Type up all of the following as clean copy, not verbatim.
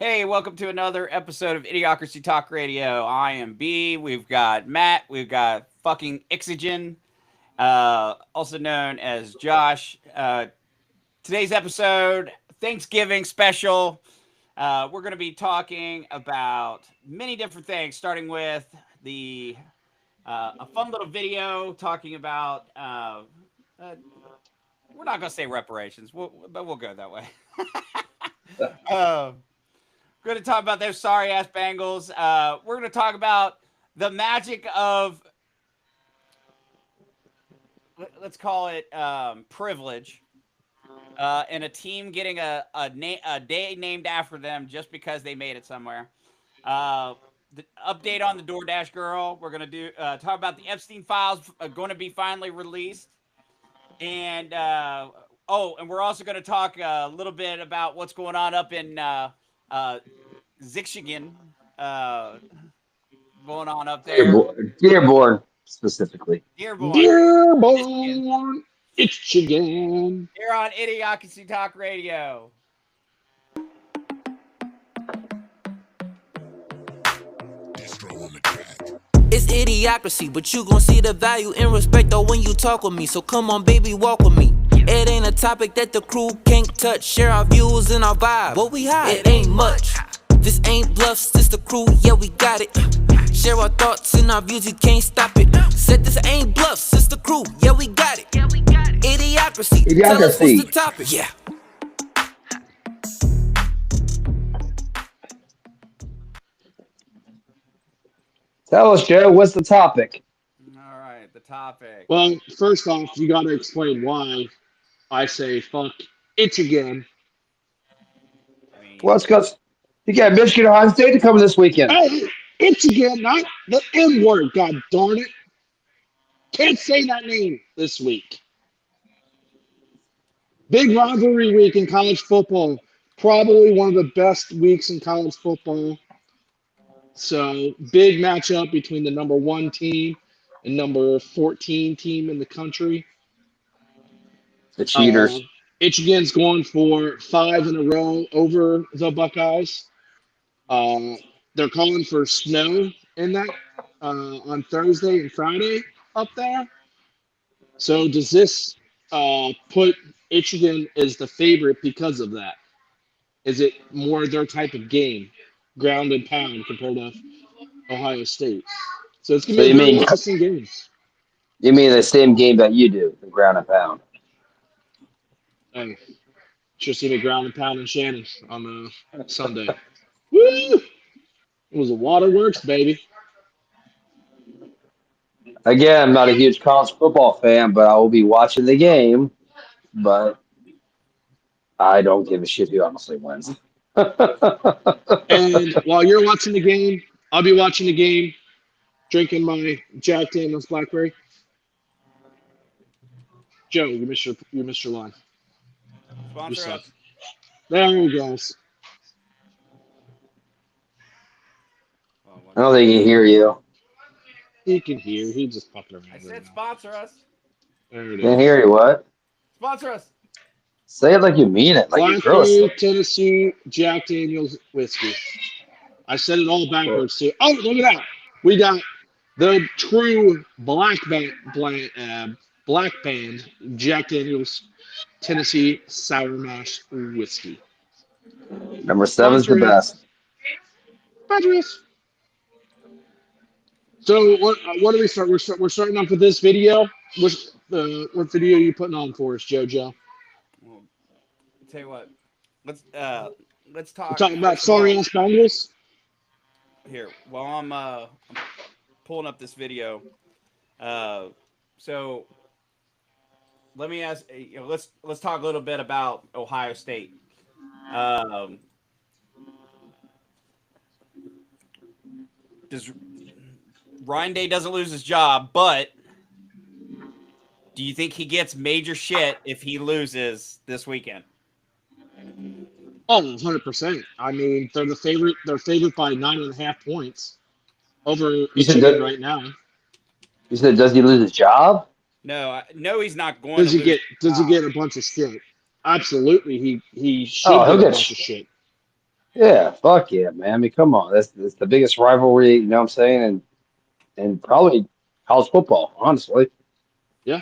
Hey, welcome to another episode of Idiocracy Talk Radio. I am B. We've got Matt. We've got fucking Ixogen, also known as Josh. Today's episode, Thanksgiving special. We're going to be talking about many different things, starting with the a fun little video talking about. We're not going to say reparations, but we'll go that way. uh, We're going to talk about those sorry ass Bengals. We're going to talk about the magic of, let's call it privilege, and a team getting a day named after them just because they made it somewhere. The update on the DoorDash girl. We're going to do talk about the Epstein files going to be finally released, and and we're also going to talk a little bit about what's going on up in Zixigan, going on up there. Dearborn, specifically. Dearborn. Dearborn, it's again. Here on Idiocracy Talk Radio. It's idiocracy, but you gon' see the value and respect though when you talk with me. So come on, baby, walk with me. It ain't a topic that the crew can't touch. Share our views and our vibe. What we hide, it ain't much. This ain't bluffs, this the crew, yeah, we got it. Share our thoughts and our views, you can't stop it. Said this ain't bluffs, it's the crew, yeah, we got it. Idiocracy, tell us what's the topic. Yeah. Tell us, Joe, what's the topic? All right, the topic. Well, first off, you got to explain why I say fuck it's again. Well, it's because you got Michigan Ohio State to come this weekend. Hey, it's again, not the N word, god darn it. Can't say that name this week. Big rivalry week in college football. Probably one of the best weeks in college football. So, big matchup between the number 1 team and number 14 team in the country. The cheaters. Michigan's going for 5 in a row over the Buckeyes. They're calling for snow in that on Thursday and Friday up there. So, does this put Michigan as the favorite because of that? Is it more their type of game? Ground and pound compared to Ohio State. So it's going to be a very interesting game. You mean the same game that you do, the ground and pound? Hey, should see me ground and pound in Shannon on Sunday. Woo! It was a waterworks, baby. Again, I'm not a huge college football fan, but I will be watching the game. But I don't give a shit who honestly wins. And while you're watching the game, I'll be watching the game, drinking my Jack Daniels Blackberry. Joe, you missed your line. Sponsor us. There he goes. I don't think he can hear you. He can hear. He's just fucking around. I said sponsor us. There it is. Can't hear you. What? Sponsor us. Say it like you mean it. Like you're gross. Blackberry, Tennessee, Jack Daniels whiskey. I said it all backwards too. Oh, look at that. We got the true black band Jack Daniels Tennessee Sour Mash whiskey. Number 7's the best. Padres. So what do we start? We're starting off with this video. What video are you putting on for us, JoJo? Well, tell you what. Let's talk. We're talking about sorry ass Bengals. Here, while I'm pulling up this video, so let me ask. Let's talk a little bit about Ohio State. Ryan Day doesn't lose his job, but do you think he gets major shit if he loses this weekend? Oh, 100%. I mean, they're the favorite. They're favored by 9.5 points over Michigan right now. You said, does he lose his job? No, he's not going. Does he get a bunch of shit? Absolutely, he should get a bunch of shit. Yeah, fuck yeah, man. I mean, come on. That's the biggest rivalry, you know what I'm saying? And probably college football, honestly. Yeah,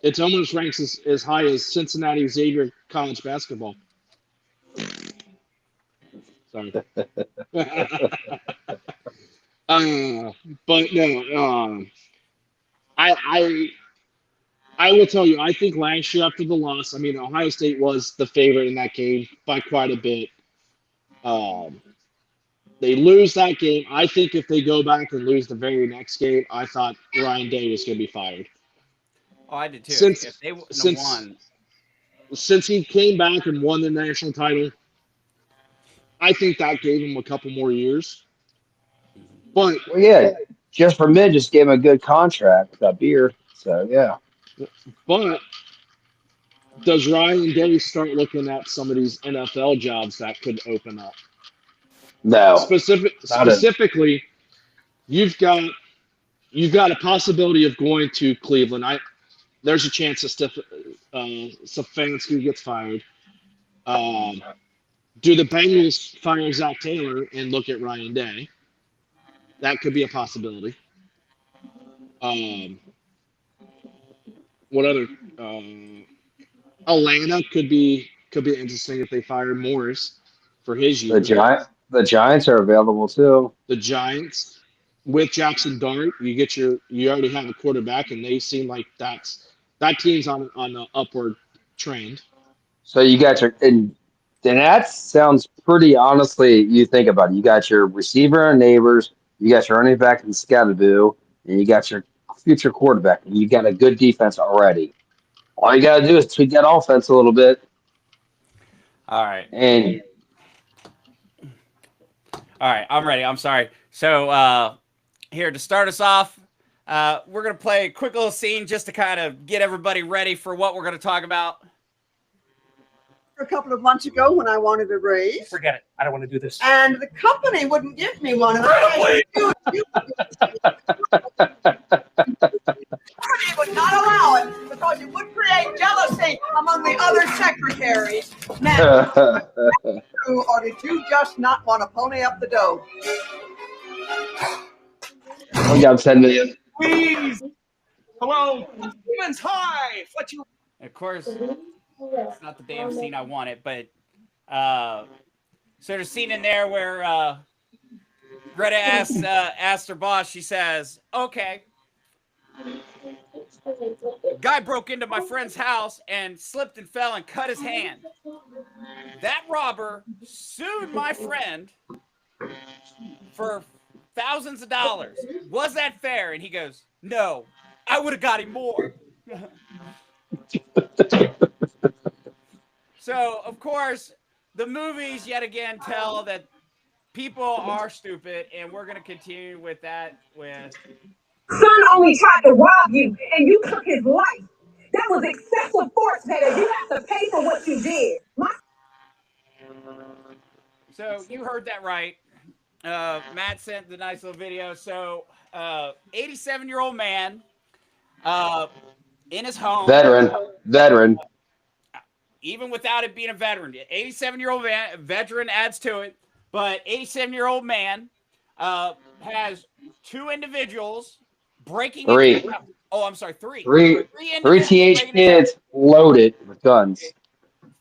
it's almost ranks as high as Cincinnati Xavier college basketball. Sorry. But no, I I will tell you, I think last year after the loss, I mean, Ohio State was the favorite in that game by quite a bit. Um, they lose that game. I think if they go back and lose the very next game, I thought Ryan Day was going to be fired. Oh, I did too. Since If they wouldn't have since won, since he came back and won the national title, I think that gave him a couple more years. But Well, yeah, just for men, just gave him a good contract with that beer. So, yeah. but does Ryan Day start looking at some of these NFL jobs that could open up? No, not a. Specifically, you've got a possibility of going to Cleveland. There's a chance that Stefanski gets fired. Do the Bengals fire Zach Taylor and look at Ryan Day? That could be a possibility. What other? Atlanta could be interesting if they fire Morris for his year. The Giants are available too. The Giants with Jackson Dart, you already have a quarterback, and they seem like that team's on the upward trend. So you got and that sounds pretty. Honestly, you think about it. You got your receiver and Neighbors. You got your running back in Scatterboo, and you got your future quarterback. And you got a good defense already. All you got to do is tweak that offense a little bit. all right. And All right, I'm ready. I'm sorry. So here to start us off, we're gonna play a quick little scene just to kind of get everybody ready for what we're gonna talk about. A couple of months ago when I wanted a raise. Forget it. I don't want to do this. And the company wouldn't give me one. And I would not allow it because it would create jealousy among the other secretaries. Now, or did you just not want to pony up the dough? we got 10 million. Please. Hello. Women's Hive. What you? Of course, it's not the damn scene I wanted, but so there's a scene in there where Greta asks her boss. She says, "Okay, guy broke into my friend's house and slipped and fell and cut his hand. That robber sued my friend for thousands of dollars. Was that fair?" And he goes, "No, I would have got him more." So, of course, the movies yet again tell that people are stupid, and we're going to continue with that with... Son only tried to rob you, and you took his life. That was excessive force, Taylor. You have to pay for what you did. So, you heard that right. Matt sent the nice little video. So, 87-year-old man in his home. Veteran. Even without it being a veteran, 87-year-old veteran adds to it, but 87-year-old man has two individuals breaking Three. Three teenage kids loaded with guns.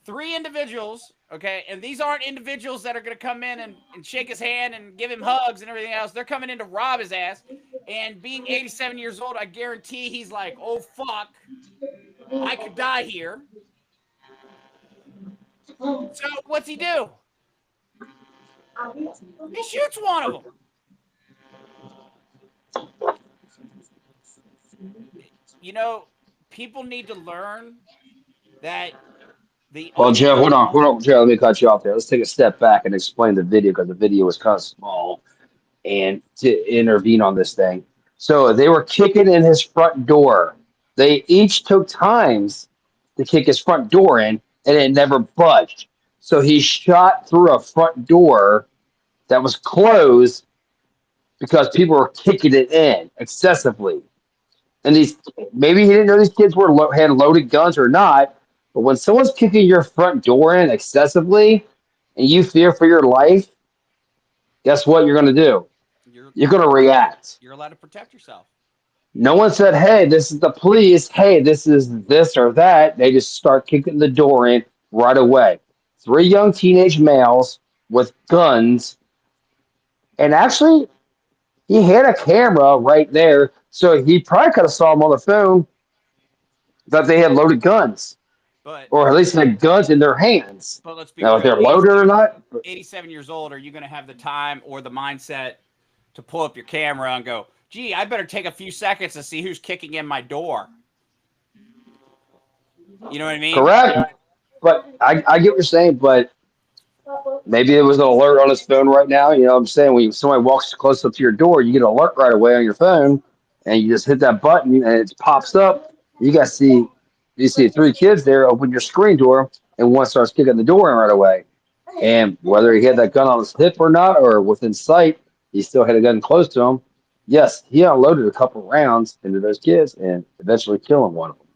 Three individuals, okay, and these aren't individuals that are going to come in and shake his hand and give him hugs and everything else. They're coming in to rob his ass, and being 87 years old, I guarantee he's like, oh, fuck, I could die here. So what's he do? He shoots one of them. You know, people need to learn that the... Well, Joe, hold on, Joe, let me cut you off there. Let's take a step back and explain the video because the video was kind of small and to intervene on this thing. So they were kicking in his front door. They each took times to kick his front door in, and it never budged. So he shot through a front door that was closed because people were kicking it in excessively. And maybe he didn't know these kids had loaded guns or not, but when someone's kicking your front door in excessively, and you fear for your life, guess what you're going to do? You're going to react. You're allowed to protect yourself. No one said, hey, this is the police. Hey, this is this or that. They just start kicking the door in right away. 3 young teenage males with guns. And actually, he had a camera right there. So he probably could have saw them on the phone that they had loaded guns. But Or at least had guns in their hands. But let's be now, real. if they're loaded or not. 87 years old, are you going to have the time or the mindset to pull up your camera and go, gee, I better take a few seconds to see who's kicking in my door? You know what I mean? Correct. But I get what you're saying, but maybe it was an alert on his phone right now. You know what I'm saying? When somebody walks close up to your door, you get an alert right away on your phone, and you just hit that button, and it pops up. You see 3 kids there, open your screen door, and one starts kicking the door in right away. And whether he had that gun on his hip or not, or within sight, he still had a gun close to him. Yes, he unloaded a couple rounds into those kids and eventually killing one of them.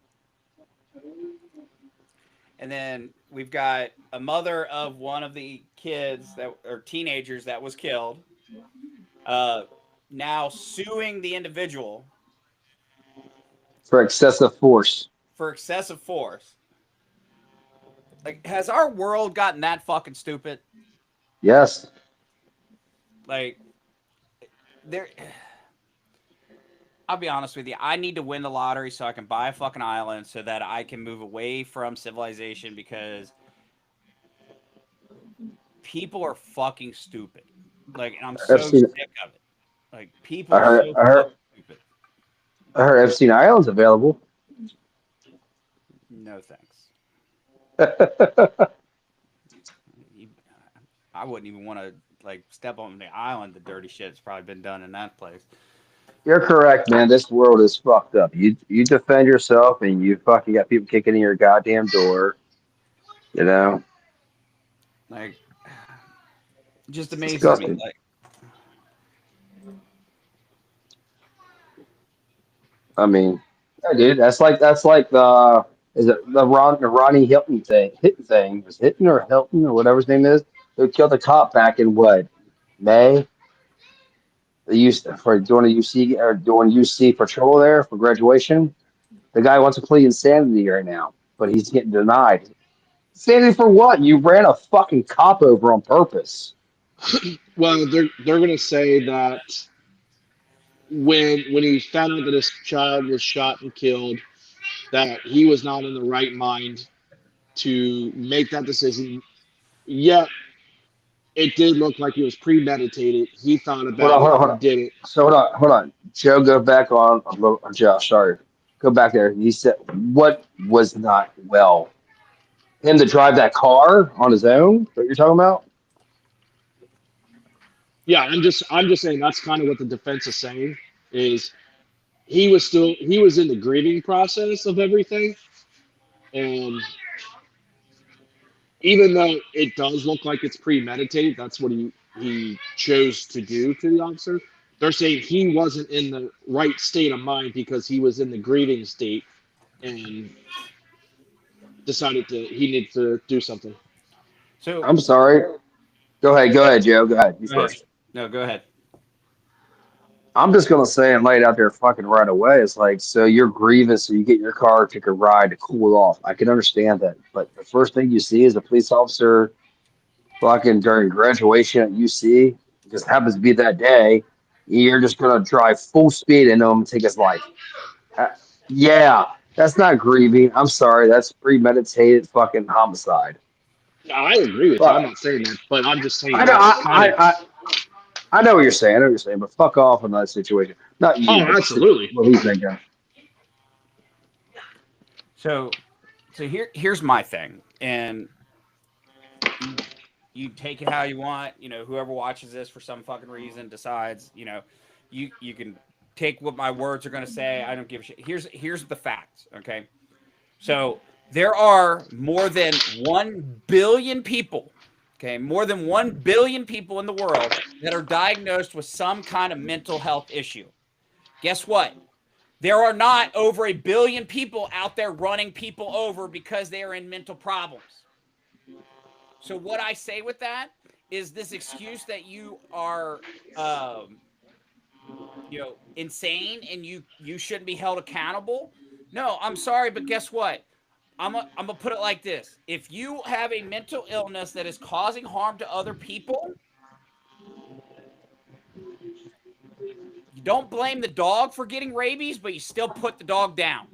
And then we've got a mother of one of the kids or teenagers that was killed, now suing the individual for excessive force. Like, has our world gotten that fucking stupid? Yes. Like, I'll be honest with you. I need to win the lottery so I can buy a fucking island so that I can move away from civilization, because people are fucking stupid. Like, and I'm so sick of it. Like, people are so fucking stupid. I heard Epstein Island's available. No thanks. I wouldn't even want to step on the island. The dirty shit's probably been done in that place. You're correct, man. This world is fucked up. You defend yourself, and you fucking got people kicking in your goddamn door. You know, like, just amazing me. Like, I mean, yeah, dude, that's like the Ronnie Hilton thing? Was Hitton or Hilton or whatever his name is? Who killed the cop back in what, May? They used for doing a UC patrol there for graduation. The guy wants to plead insanity right now, but he's getting denied. Insanity for what? You ran a fucking cop over on purpose. Well, they're gonna say that when he found out that his child was shot and killed, that he was not in the right mind to make that decision. Yet it did look like it was premeditated. He thought about it and did it. So hold on. Joe, go back on Josh. Sorry. Go back there. He said, what was not well? Him to drive that car on his own? What you're talking about? Yeah, I'm just saying that's kind of what the defense is saying, is he was in the grieving process of everything. And even though it does look like it's premeditated, that's what he chose to do to the officer. They're saying he wasn't in the right state of mind because he was in the grieving state and decided he needed to do something. So I'm sorry. Go ahead, Joe. Go ahead. You first. No, go ahead. I'm just gonna say and lay it out there fucking right away. It's like, so you're grieving, so you get in your car, take a ride to cool off. I can understand that, but the first thing you see is a police officer fucking during graduation at UC, just happens to be that day. You're just gonna drive full speed into him and take his life. Yeah, that's not grieving. I'm sorry, that's premeditated fucking homicide. I agree with you. I'm not saying that, but I'm just saying. I know what you're saying. But fuck off in that situation. Not you. Oh, absolutely. What he's thinking. So here's my thing, and you take it how you want. You know, whoever watches this for some fucking reason decides. You know, you can take what my words are going to say. I don't give a shit. Here's the facts. Okay, so there are more than 1 billion people. Okay, more than 1 billion people in the world that are diagnosed with some kind of mental health issue. Guess what? There are not over 1 billion people out there running people over because they are in mental problems. So what I say with that is this excuse that you are, insane and you shouldn't be held accountable. No, I'm sorry, but guess what? I'm gonna put it like this: if you have a mental illness that is causing harm to other people, you don't blame the dog for getting rabies, but you still put the dog down.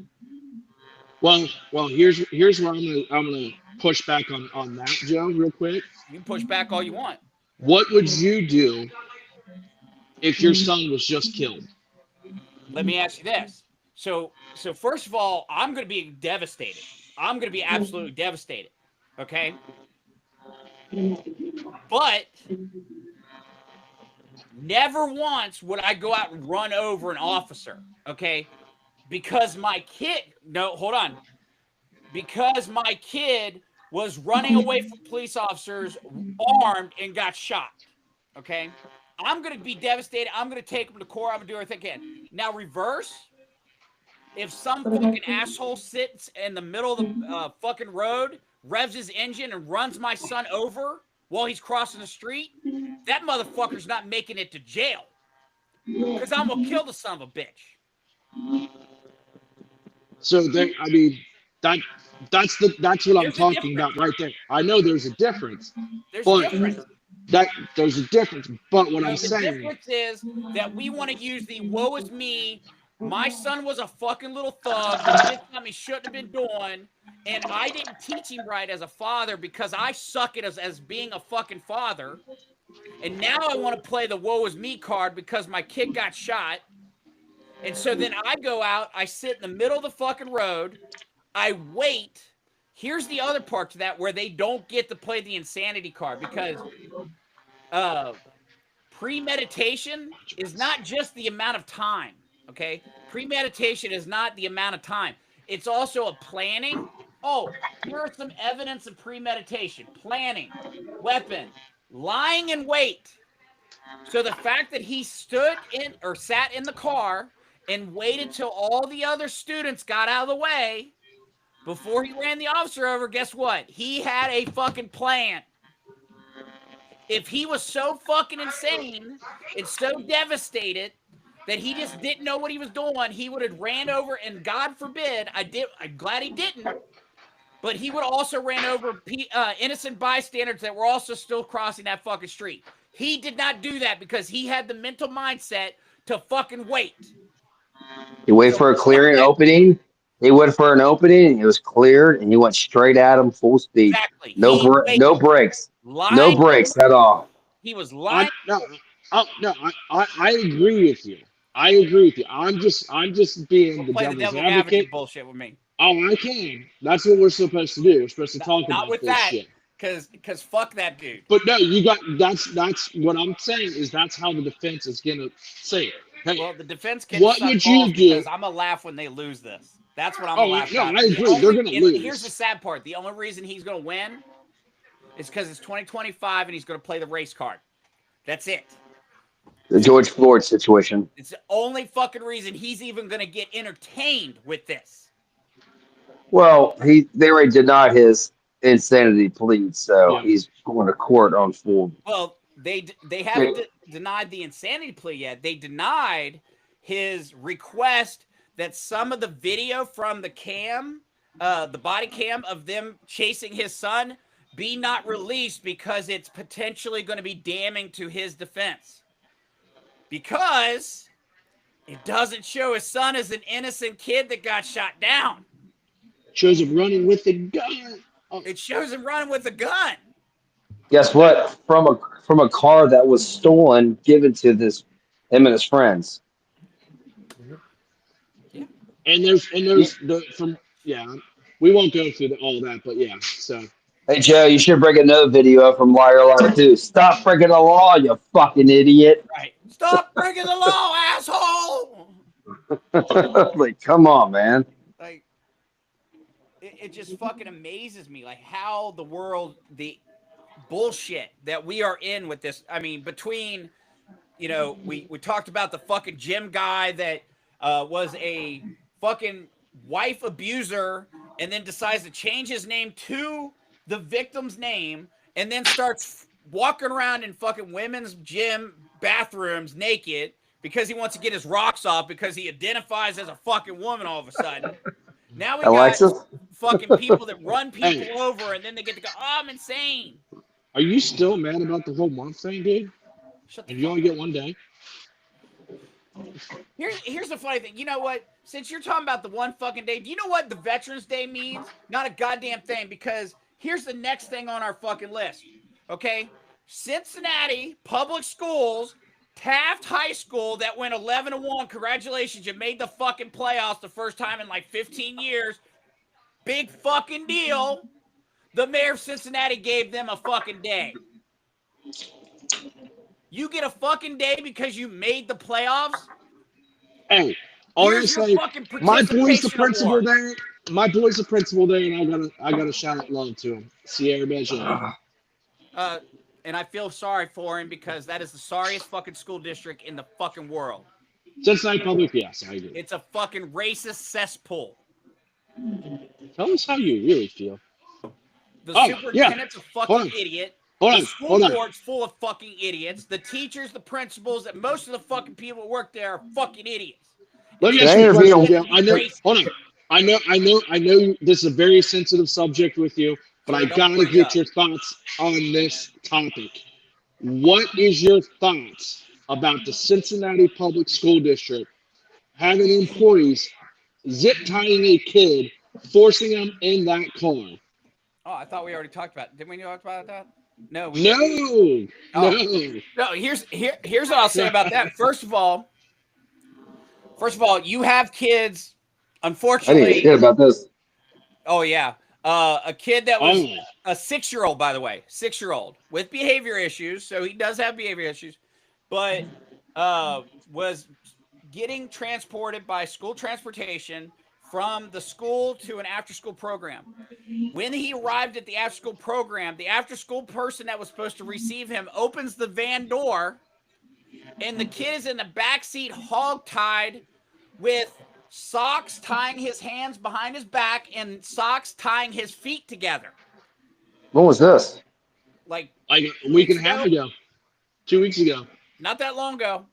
Well, here's where I'm gonna push back on that, Joe, real quick. You can push back all you want. What would you do if your son was just killed? Let me ask you this. So first of all, I'm going to be devastated. I'm going to be absolutely devastated. Okay? But never once would I go out and run over an officer. Okay? Because my kid, because my kid was running away from police officers armed and got shot. Okay? I'm going to be devastated. I'm going to take him to court. I'm going to do everything I can. Now, reverse. If some fucking asshole sits in the middle of the fucking road, revs his engine, and runs my son over while he's crossing the street, that motherfucker's not making it to jail. Because I'm going to kill the son of a bitch. So, that's what I'm talking about right there. I know there's a difference. There's a difference. There's a difference, but what I'm saying, the difference is that we want to use the woe is me. My son was a fucking little thug that did something he shouldn't have been doing, and I didn't teach him right as a father because I suck at as being a fucking father. And now I want to play the woe is me card because my kid got shot. And so then I go out, I sit in the middle of the fucking road, I wait. Here's the other part to that where they don't get to play the insanity card because premeditation is not just the amount of time, okay? Premeditation is not the amount of time. It's also a planning. Oh, here are some evidence of premeditation. Planning, weapon, lying in wait. So the fact that he stood in or sat in the car and waited till all the other students got out of the way before he ran the officer over, guess what? He had a fucking plan. If he was so fucking insane and so devastated that he just didn't know what he was doing, he would have ran over, and God forbid, I'm glad he didn't, but he would also ran over innocent bystanders that were also still crossing that fucking street. He did not do that because he had the mental mindset to fucking wait. You wait for a clearing opening. He went for an opening, and it was cleared, and he went straight at him full speed. Exactly. No brakes. No brakes at all. He was lying. I agree with you. I'm just being the Play the devil's devil advocate. Bullshit with me. Oh, I can. That's what we're supposed to do. We're supposed to talk Not about with this that, shit. because fuck that dude. But no, that's what I'm saying is that's how the defense is gonna say it. Hey, Well, the defense can. What would you do? Because I'm gonna laugh when they lose this. That's what I'm gonna laugh at. I agree. They're gonna lose. Here's the sad part: the only reason he's gonna win is because it's 2025 and he's gonna play the race card. That's it. The George Floyd situation. It's the only fucking reason he's even gonna get entertained with this. Well, they already denied his insanity plea, so he's going to court on full. Well, they haven't denied the insanity plea yet. They denied his request that some of the video from the cam, the body cam of them chasing his son, be not released because it's potentially going to be damning to his defense. Because it doesn't show his son as an innocent kid that got shot down. Shows him running with the gun. It shows him running with a gun. Guess what? From a car that was stolen, given to him and his friends. And there's we won't go through all that, but yeah. So Hey Joe, you should bring another video up from Liar Liar 2. Stop breaking the law, you fucking idiot. Right. Stop breaking the law, asshole. Like, come on, man. Like, it just fucking amazes me, like how the world, the bullshit that we are in with this. I mean, between, we talked about the fucking gym guy that was a fucking wife abuser and then decides to change his name to the victim's name and then starts walking around in fucking women's gym bathrooms naked because he wants to get his rocks off because he identifies as a fucking woman all of a sudden. Now we Alexis? got fucking people that run people over and then they get to go, oh, I'm insane. Are you still mad about the whole month thing, dude? Shut the And you only get one day? Here's the funny thing. You know what? Since you're talking about the one fucking day, do you know what the Veterans Day means? Not a goddamn thing, because here's the next thing on our fucking list. Okay? Cincinnati Public Schools, Taft High School that went 11-1. Congratulations, you made the fucking playoffs the first time in like 15 years. Big fucking deal. The mayor of Cincinnati gave them a fucking day. You get a fucking day because you made the playoffs? Hey, honestly, my boy's the principal there. My boy's the principal there, and I gotta shout out love to him. Sierra Bejan. And I feel sorry for him because that is the sorriest fucking school district in the fucking world. Cincinnati Public, yes, I agree. It's a fucking racist cesspool. Tell us how you really feel. The superintendent's a fucking idiot. The school board's full of fucking idiots. The teachers, the principals, and most of the fucking people that work there are fucking idiots. Let me ask you a question. I know this is a very sensitive subject with you, but I gotta get your thoughts on this topic. What is your thoughts about the Cincinnati Public School District having employees zip tying a kid, forcing them in that car? Oh, I thought we already talked about it. Didn't we talk about that? No. No. Here's what I'll say about that. First of all, you have kids. Unfortunately, I didn't hear about this. Oh yeah, a kid that was a 6-year-old, by the way, 6-year-old with behavior issues. So he does have behavior issues, but was getting transported by school transportation from the school to an after-school program. When he arrived at the after-school program, the after-school person that was supposed to receive him opens the van door, and the kid is in the back seat, hog-tied, with socks tying his hands behind his back and socks tying his feet together. When was this? Like a week and a half ago. 2 weeks ago. Not that long ago.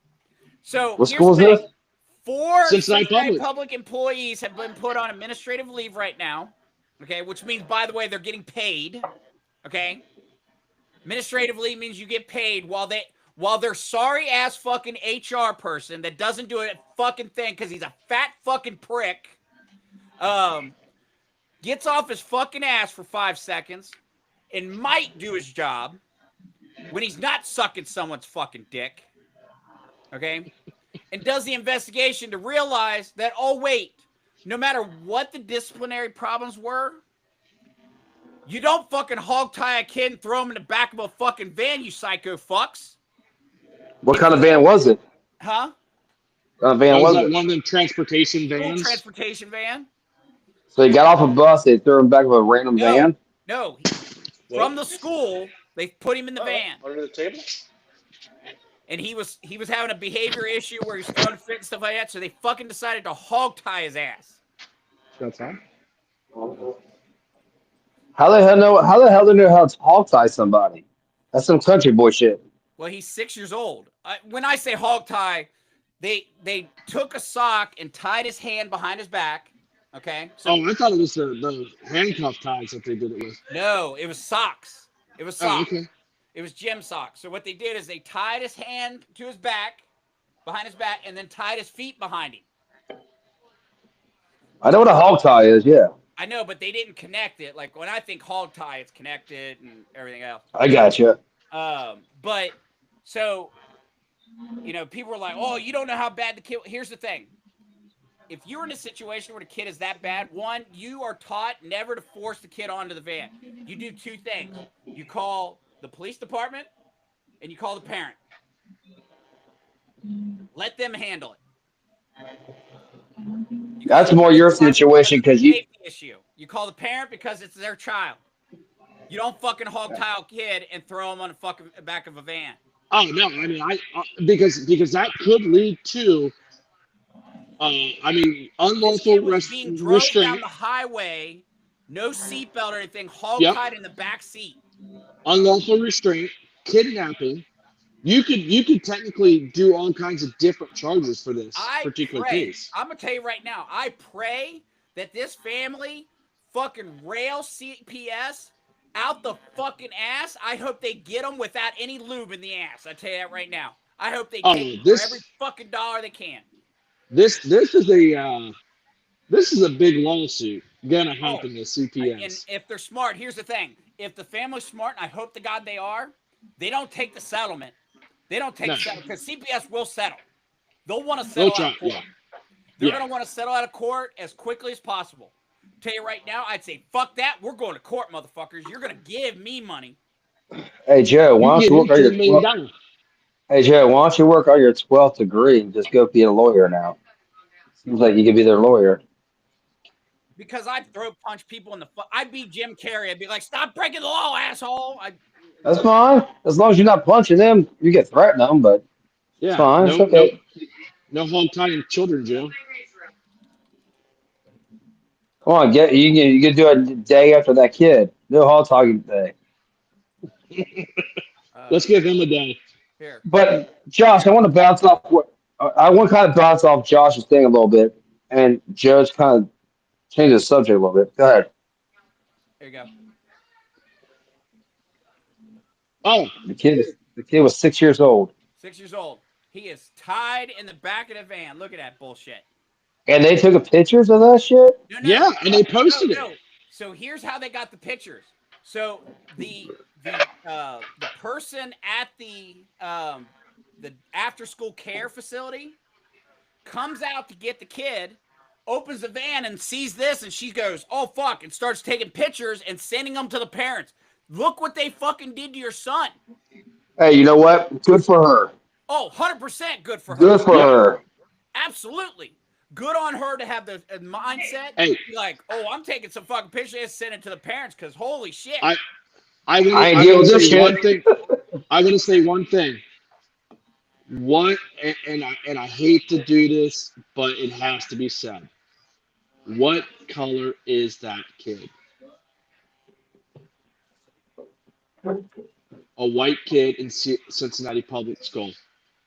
So what school is this? 4 Cincinnati public employees have been put on administrative leave right now. Okay, which means, by the way, they're getting paid. Okay, administrative leave means you get paid while their sorry ass fucking HR person that doesn't do a fucking thing because he's a fat fucking prick, gets off his fucking ass for 5 seconds and might do his job when he's not sucking someone's fucking dick. Okay. And does the investigation to realize that, oh, wait, no matter what the disciplinary problems were, you don't fucking hog tie a kid and throw him in the back of a fucking van, you psycho fucks. What kind of van was it? Huh? What kind of van was it? One of them transportation vans? Transportation van. So he got off a bus, they threw him back of a random van? No. From the school, they put him in the van. Under the table? And he was having a behavior issue where he was throwing fit and stuff like that, so they fucking decided to hog tie his ass. That's fine. How the hell do they know how to hog tie somebody? That's some country boy shit. Well, he's 6 years old. When I say hog tie, they took a sock and tied his hand behind his back. Okay. So, I thought it was the handcuff ties that they did it with. No, it was socks. It was socks. Oh, okay. It was gym socks. So what they did is they tied his hand to his back, behind his back, and then tied his feet behind him. I know what a hog tie is, yeah. I know, but they didn't connect it. Like when I think hog tie, it's connected and everything else. I gotcha. But so, people were like, oh, you don't know how bad the kid. Here's the thing. If you're in a situation where the kid is that bad, one, you are taught never to force the kid onto the van. You do 2 things. You call the police department and you call the parent. Let them handle it. That's more your situation because you. Issue. You call the parent because it's their child. You don't fucking hog tie a kid and throw him on the fucking back of a van. Oh no! I mean, because that could lead to, unlawful being drove down the highway, no seatbelt or anything, hog tied in the back seat. unlawful restraint, kidnapping. You could technically do all kinds of different charges for this particular case. I'm gonna tell you right now. I pray that this family fucking rail CPS out the fucking ass. I hope they get them without any lube in the ass. I tell you that right now. I hope they take for every fucking dollar they can. This is a big lawsuit gonna happen to CPS. And if they're smart, here's the thing: if the family's smart, and I hope to God they are, they don't take the settlement. They don't take the settlement because CPS will settle. They'll want to settle out of court. They're gonna want to settle out of court as quickly as possible. Tell you right now, I'd say fuck that. We're going to court, motherfuckers. You're gonna give me money. Hey Joe, why don't you work on your 12th degree and just go be a lawyer now? Seems like you could be their lawyer. Because I'd throw punch people in the I'd be Jim Carrey. I'd be like, stop breaking the law, asshole. That's fine. As long as you're not punching them, you get threatened them, but it's fine. It's okay. No hog tying children, Joe. Come on, you can do it a day after that kid. No hog tying day. Let's give him a day. Here. But Josh, I want to bounce off Josh's thing a little bit, and Joe's kind of changed the subject a little bit. Go ahead. There you go. Oh, the kid was 6 years old. 6 years old. He is tied in the back of the van. Look at that bullshit. And they took pictures of that shit? No, and they posted it. So here's how they got the pictures. So the person at the after school care facility comes out to get the kid, opens the van and sees this, and she goes, "Oh fuck," and starts taking pictures and sending them to the parents. Look what they fucking did to your son. Hey, you know what? Good for her. Oh, 100% good for her. Good for her. Absolutely. Good on her to have the mindset. Hey. Be like, oh, I'm taking some fucking pictures and send it to the parents because holy shit. I want to say one thing. I'm going to say one thing. And I hate to do this, but it has to be said. What color is that kid? A white kid in Cincinnati Public School.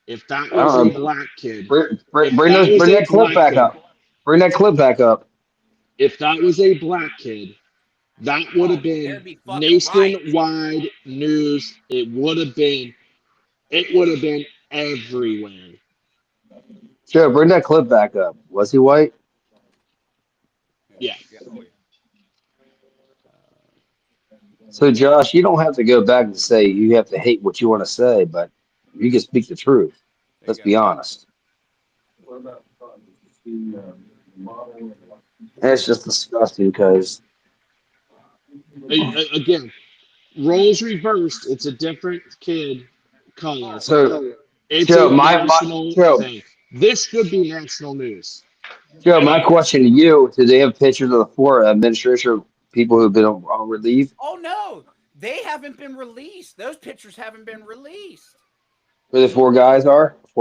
If that was a black kid, bring that clip back up. Bring that clip back up. If that was a black kid, that would have been nationwide news. It would have been everywhere. Joe, bring that clip back up. Was he white? Yeah. So, Josh, you don't have to go back and say you have to hate what you want to say, but you can speak the truth. Let's be honest. And it's just disgusting because... Again, roles reversed. It's a different kid color. So, it's Joe, a national thing. This could be national news. Joe, my question to you, do they have pictures of the four administration people who've been on relief? Oh, no. They haven't been released. Those pictures haven't been released. Where the four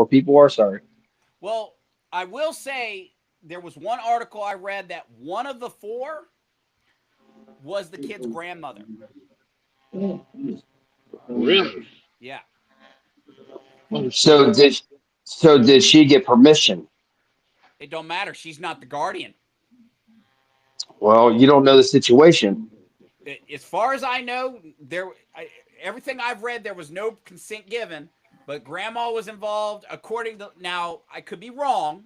people are? Sorry. Well, I will say there was one article I read that one of the four was the kid's grandmother. Really? Yeah. So did she get permission? It don't matter. She's not the guardian. Well, you don't know the situation. As far as I know, everything I've read, there was no consent given, but grandma was involved. According to now, I could be wrong.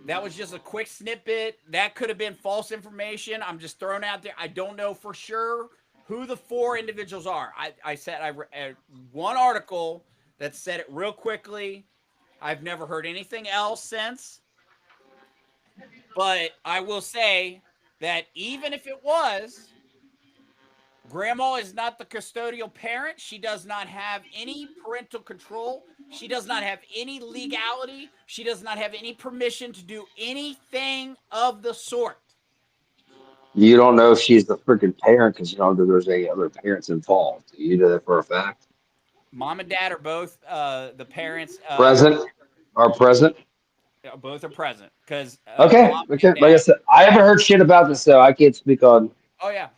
That was just a quick snippet. That could have been false information. I'm just throwing out there. I don't know for sure who the four individuals are. I read one article that said it real quickly. I've never heard anything else since. But I will say that even if it was, grandma is not the custodial parent. She does not have any parental control. She does not have any legality. She does not have any permission to do anything of the sort. You don't know if she's the freaking parent because you don't know there's any other parents involved. You know that for a fact. Mom and dad are both the parents. Present. Both are present. Because okay. Like I said, I haven't heard shit about this, so I can't speak on. Oh yeah.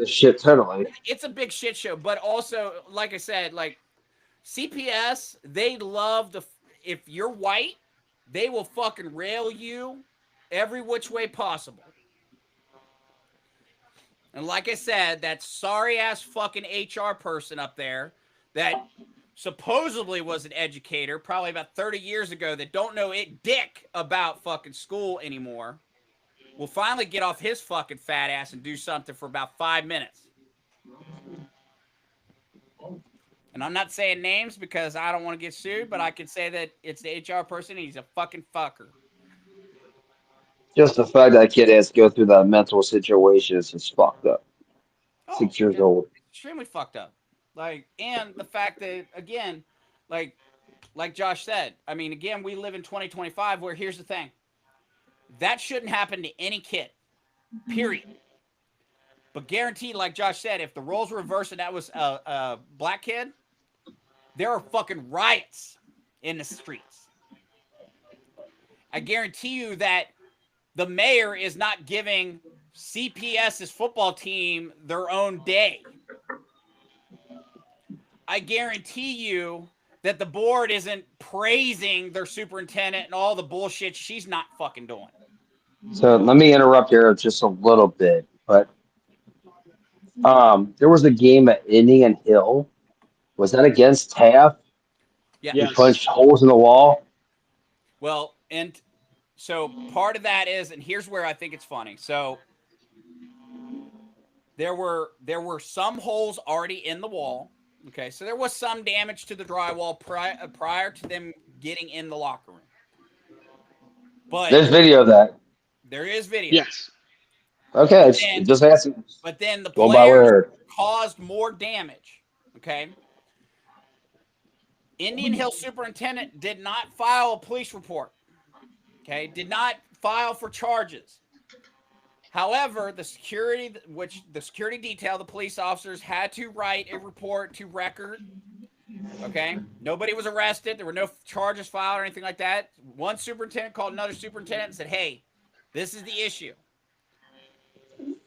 shit totally. It's a big shit show, but also, like I said, like CPS, they love if you're white, they will fucking rail you every which way possible. And like I said, that sorry ass fucking HR person up there that supposedly was an educator probably about 30 years ago that don't know dick about fucking school anymore will finally get off his fucking fat ass and do something for about 5 minutes. And I'm not saying names because I don't want to get sued, but I can say that it's the HR person and he's a fucking fucker. Just the fact that kid has to go through that mental situation is just fucked up. 6 years old. Extremely fucked up. Like, and the fact that, again, like Josh said, I mean, again, we live in 2025 where here's the thing. That shouldn't happen to any kid. Period. But guaranteed, like Josh said, if the roles were reversed and that was a black kid, there are fucking riots in the streets. I guarantee you that the mayor is not giving CPS's football team their own day. I guarantee you that the board isn't praising their superintendent and all the bullshit she's not fucking doing. So let me interrupt here just a little bit, but there was a game at Indian Hill. Was that against Taft? Yeah. He punched holes in the wall. Well, and so part of that is, and here's where I think it's funny. So there were some holes already in the wall. Okay, so there was some damage to the drywall prior to them getting in the locker room. But there's video of that. There is video. Yes. Okay, just asking. But then the players caused more damage. Okay. Indian Hill superintendent did not file a police report. Okay, did not file for charges. However, the security detail, the police officers had to write a report to record. Okay, nobody was arrested. There were no charges filed or anything like that. One superintendent called another superintendent and said, "Hey, this is the issue."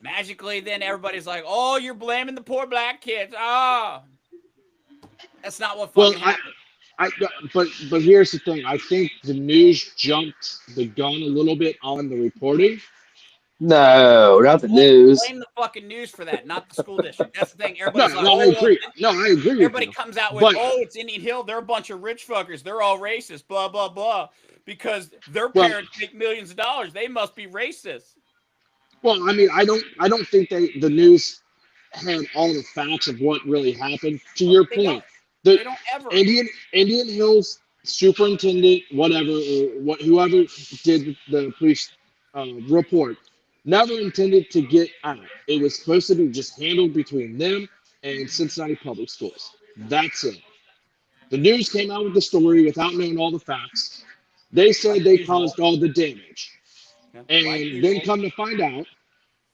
Magically, then everybody's like, "Oh, you're blaming the poor black kids." Ah, that's not what fucking happened. But here's the thing. I think the news jumped the gun a little bit on the reporting. No, not the news. Blame the fucking news for that, not the school district. That's the thing. Everybody's I agree. I agree. Everybody comes out with, it's Indian Hill. They're a bunch of rich fuckers. They're all racist. Blah blah blah. Because their parents make millions of dollars. They must be racist. Well, I mean, I don't think the news had all the facts of what really happened. To your point, they don't ever. Indian Hill's superintendent, whoever did the police report, never intended to get out. It was supposed to be just handled between them and Cincinnati Public Schools. That's it. The news came out with the story without knowing all the facts. They said they caused all the damage. And then come to find out,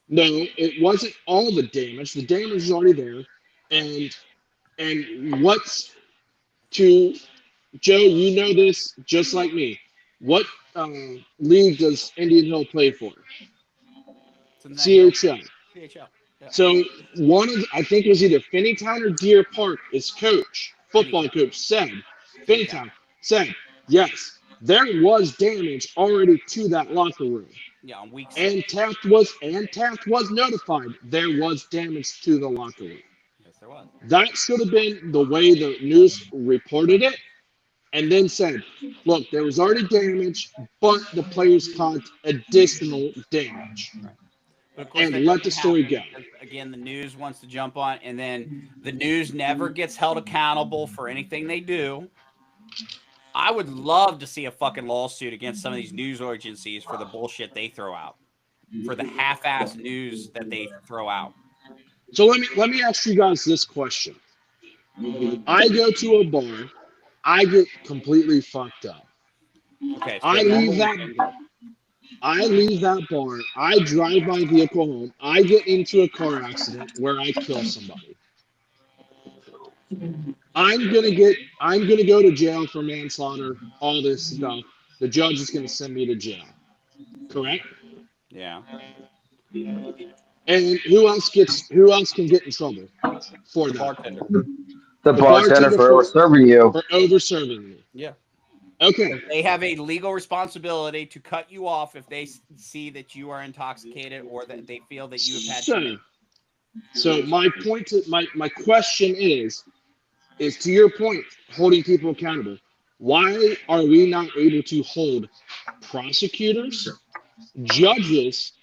no, it wasn't all the damage. The damage is already there. And what's to, Joe, you know this just like me. What league does Indian Hill play for? CHL. CHL. Yeah. So I think it was either Finneytown or Deer Park, his football coach said, yes, there was damage already to that locker room. Yeah, on week 6. And Taft was notified there was damage to the locker room. Yes, there was. That should have been the way the news reported it, and then said, look, there was already damage, but the players caused additional damage. Right. But of course, and let the story go. Again, the news wants to jump on, and then the news never gets held accountable for anything they do. I would love to see a fucking lawsuit against some of these news agencies for the bullshit they throw out, for the half-ass news that they throw out. So let me ask you guys this question. I go to a bar, I get completely fucked up. Okay. So I leave that bar, I drive my vehicle home, I get into a car accident where I kill somebody. I'm gonna go to jail for manslaughter, all this stuff. The judge is gonna send me to jail. Correct? Yeah. And who else can get in trouble for that? Bartender. The bartender for over-serving you. For over-serving me. Yeah. Okay. They have a legal responsibility to cut you off if they see that you are intoxicated or that they feel that you have had. So my question is to your point, holding people accountable. Why are we not able to hold prosecutors, judges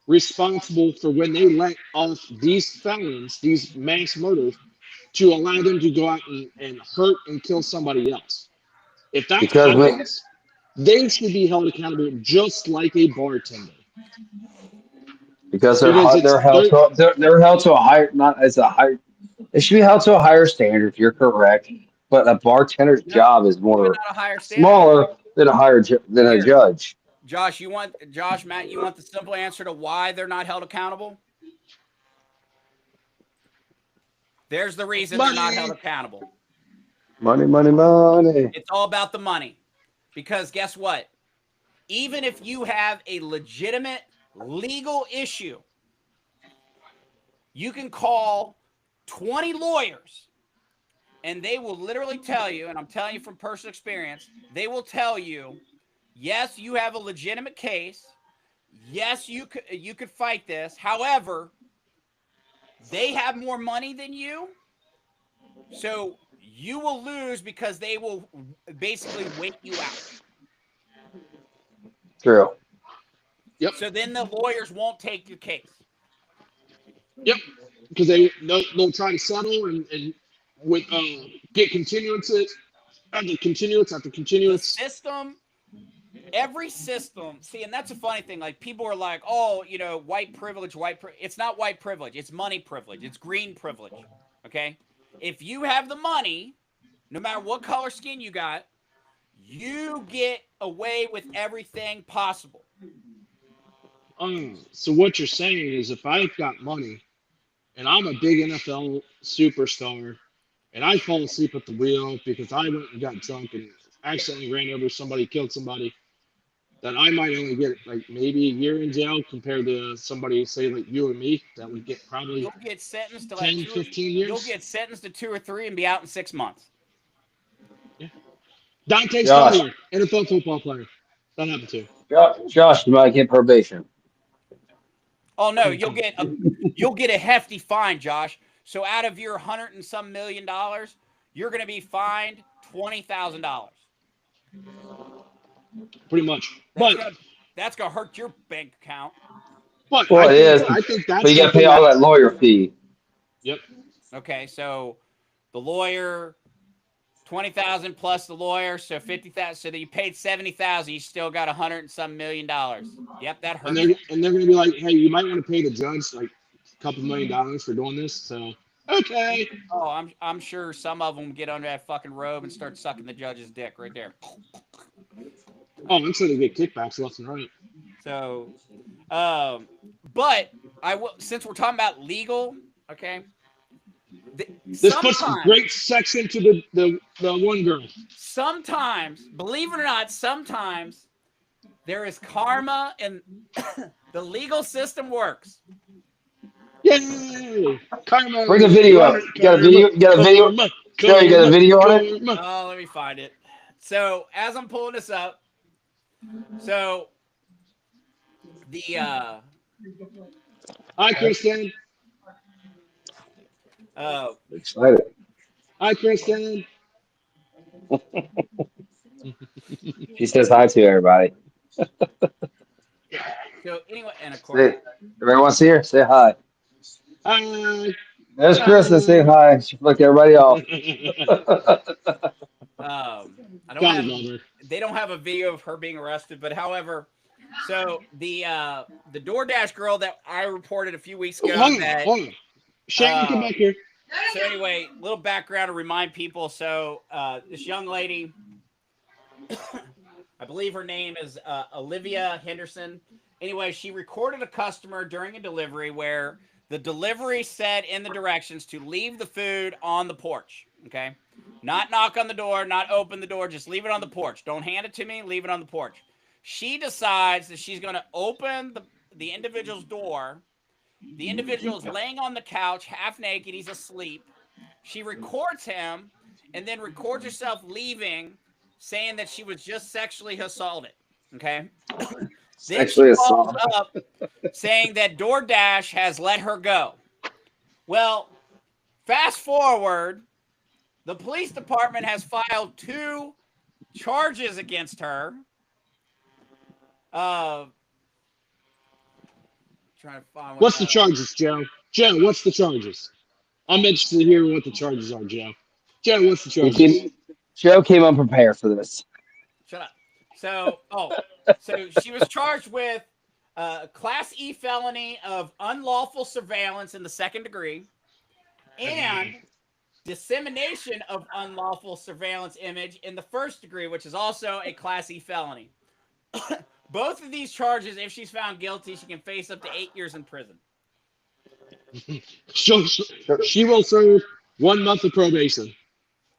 responsible for when they let off these felons, these mass murders, to allow them to go out and hurt and kill somebody else? If that happens, they should be held accountable just like a bartender. Because they're held to a higher, not as a higher. It should be held to a higher standard. If you're correct, but a bartender's job is more smaller than a judge. Josh, Matt, you want the simple answer to why they're not held accountable? There's the reason they're not held accountable. Money, money, money. It's all about the money. Because guess what? Even if you have a legitimate legal issue, you can call 20 lawyers and they will literally tell you, and I'm telling you from personal experience, they will tell you, yes, you have a legitimate case. Yes, you could fight this. However, they have more money than you. So you will lose because they will basically wait you out. True. Yep. So then the lawyers won't take your case. Yep. Because they'll try to settle and with get continuances after continuance after continuance. The system, every system. See, and that's a funny thing. Like people are like, oh, white privilege, It's not white privilege. It's money privilege. It's green privilege. Okay. If you have the money, no matter what color skin you got, you get away with everything possible. So what you're saying is if I've got money and I'm a big NFL superstar and I fall asleep at the wheel because I went and got drunk and accidentally ran over somebody, killed somebody, then I might only get like maybe a year in jail compared to somebody, say, like you and me, that would get probably you'll get sentenced to 10, 15 years. You'll get sentenced to 2 or 3 and be out in 6 months. Yeah. Dante Stallion, NFL football player. That happened too. Josh, you might get probation. Oh no, you'll get a hefty fine, Josh. So out of your $100 and some million, you're going to be fined $20,000. Pretty much. That's gonna hurt your bank account. But I think that's. But you got to pay all that lawyer fee. Yep. Okay, so the lawyer, $20,000 plus the lawyer, so $50,000. So that you paid $70,000, you still got $100 and some million. Yep, that hurts. And they're gonna be like, hey, you might want to pay the judge like a couple $1 million for doing this. So okay. Oh, I'm sure some of them get under that fucking robe and start sucking the judge's dick right there. Oh, I'm sure they get kickbacks left and right. So, but I will, since we're talking about legal, okay. This puts great sex into the one girl. Sometimes, believe it or not, sometimes there is karma and the legal system works. Yay! Karma. Bring the video up. You got a video? You got a video? You got a video on it? Oh, let me find it. So as I'm pulling this up, so the hi, Kristen. Excited. Hi, Kristen. She says hi to everybody. So anyway, and of course, everyone wants to see her. Say hi. Hi. There's Kristen. Say hi. She flicked everybody off. They don't have a video of her being arrested, but however, so the DoorDash girl that I reported a few weeks ago. Hold on. Shane, come back here. So anyway, little background to remind people. So this young lady, I believe her name is Olivia Henderson. Anyway, she recorded a customer during a delivery where the delivery said in the directions to leave the food on the porch. Okay. Not knock on the door, not open the door, just leave it on the porch. Don't hand it to me, leave it on the porch. She decides that she's going to open the individual's door The individual is laying on the couch, half naked. He's asleep. She records him and then records herself leaving, saying that she was just sexually assaulted. Okay? Then she follows up saying that DoorDash has let her go. Well, fast forward, the police department has filed 2 charges against her. Trying to find What's the charges, Joe? Joe, what's the charges? I'm interested to hear what the charges are, Joe. Joe, what's the charges? Joe came unprepared for this. Shut up. So she was charged with Class E felony of unlawful surveillance in the 2nd degree and dissemination of unlawful surveillance image in the 1st degree, which is also a Class E felony. Both of these charges, if she's found guilty, she can face up to 8 years in prison. She will serve 1 month of probation.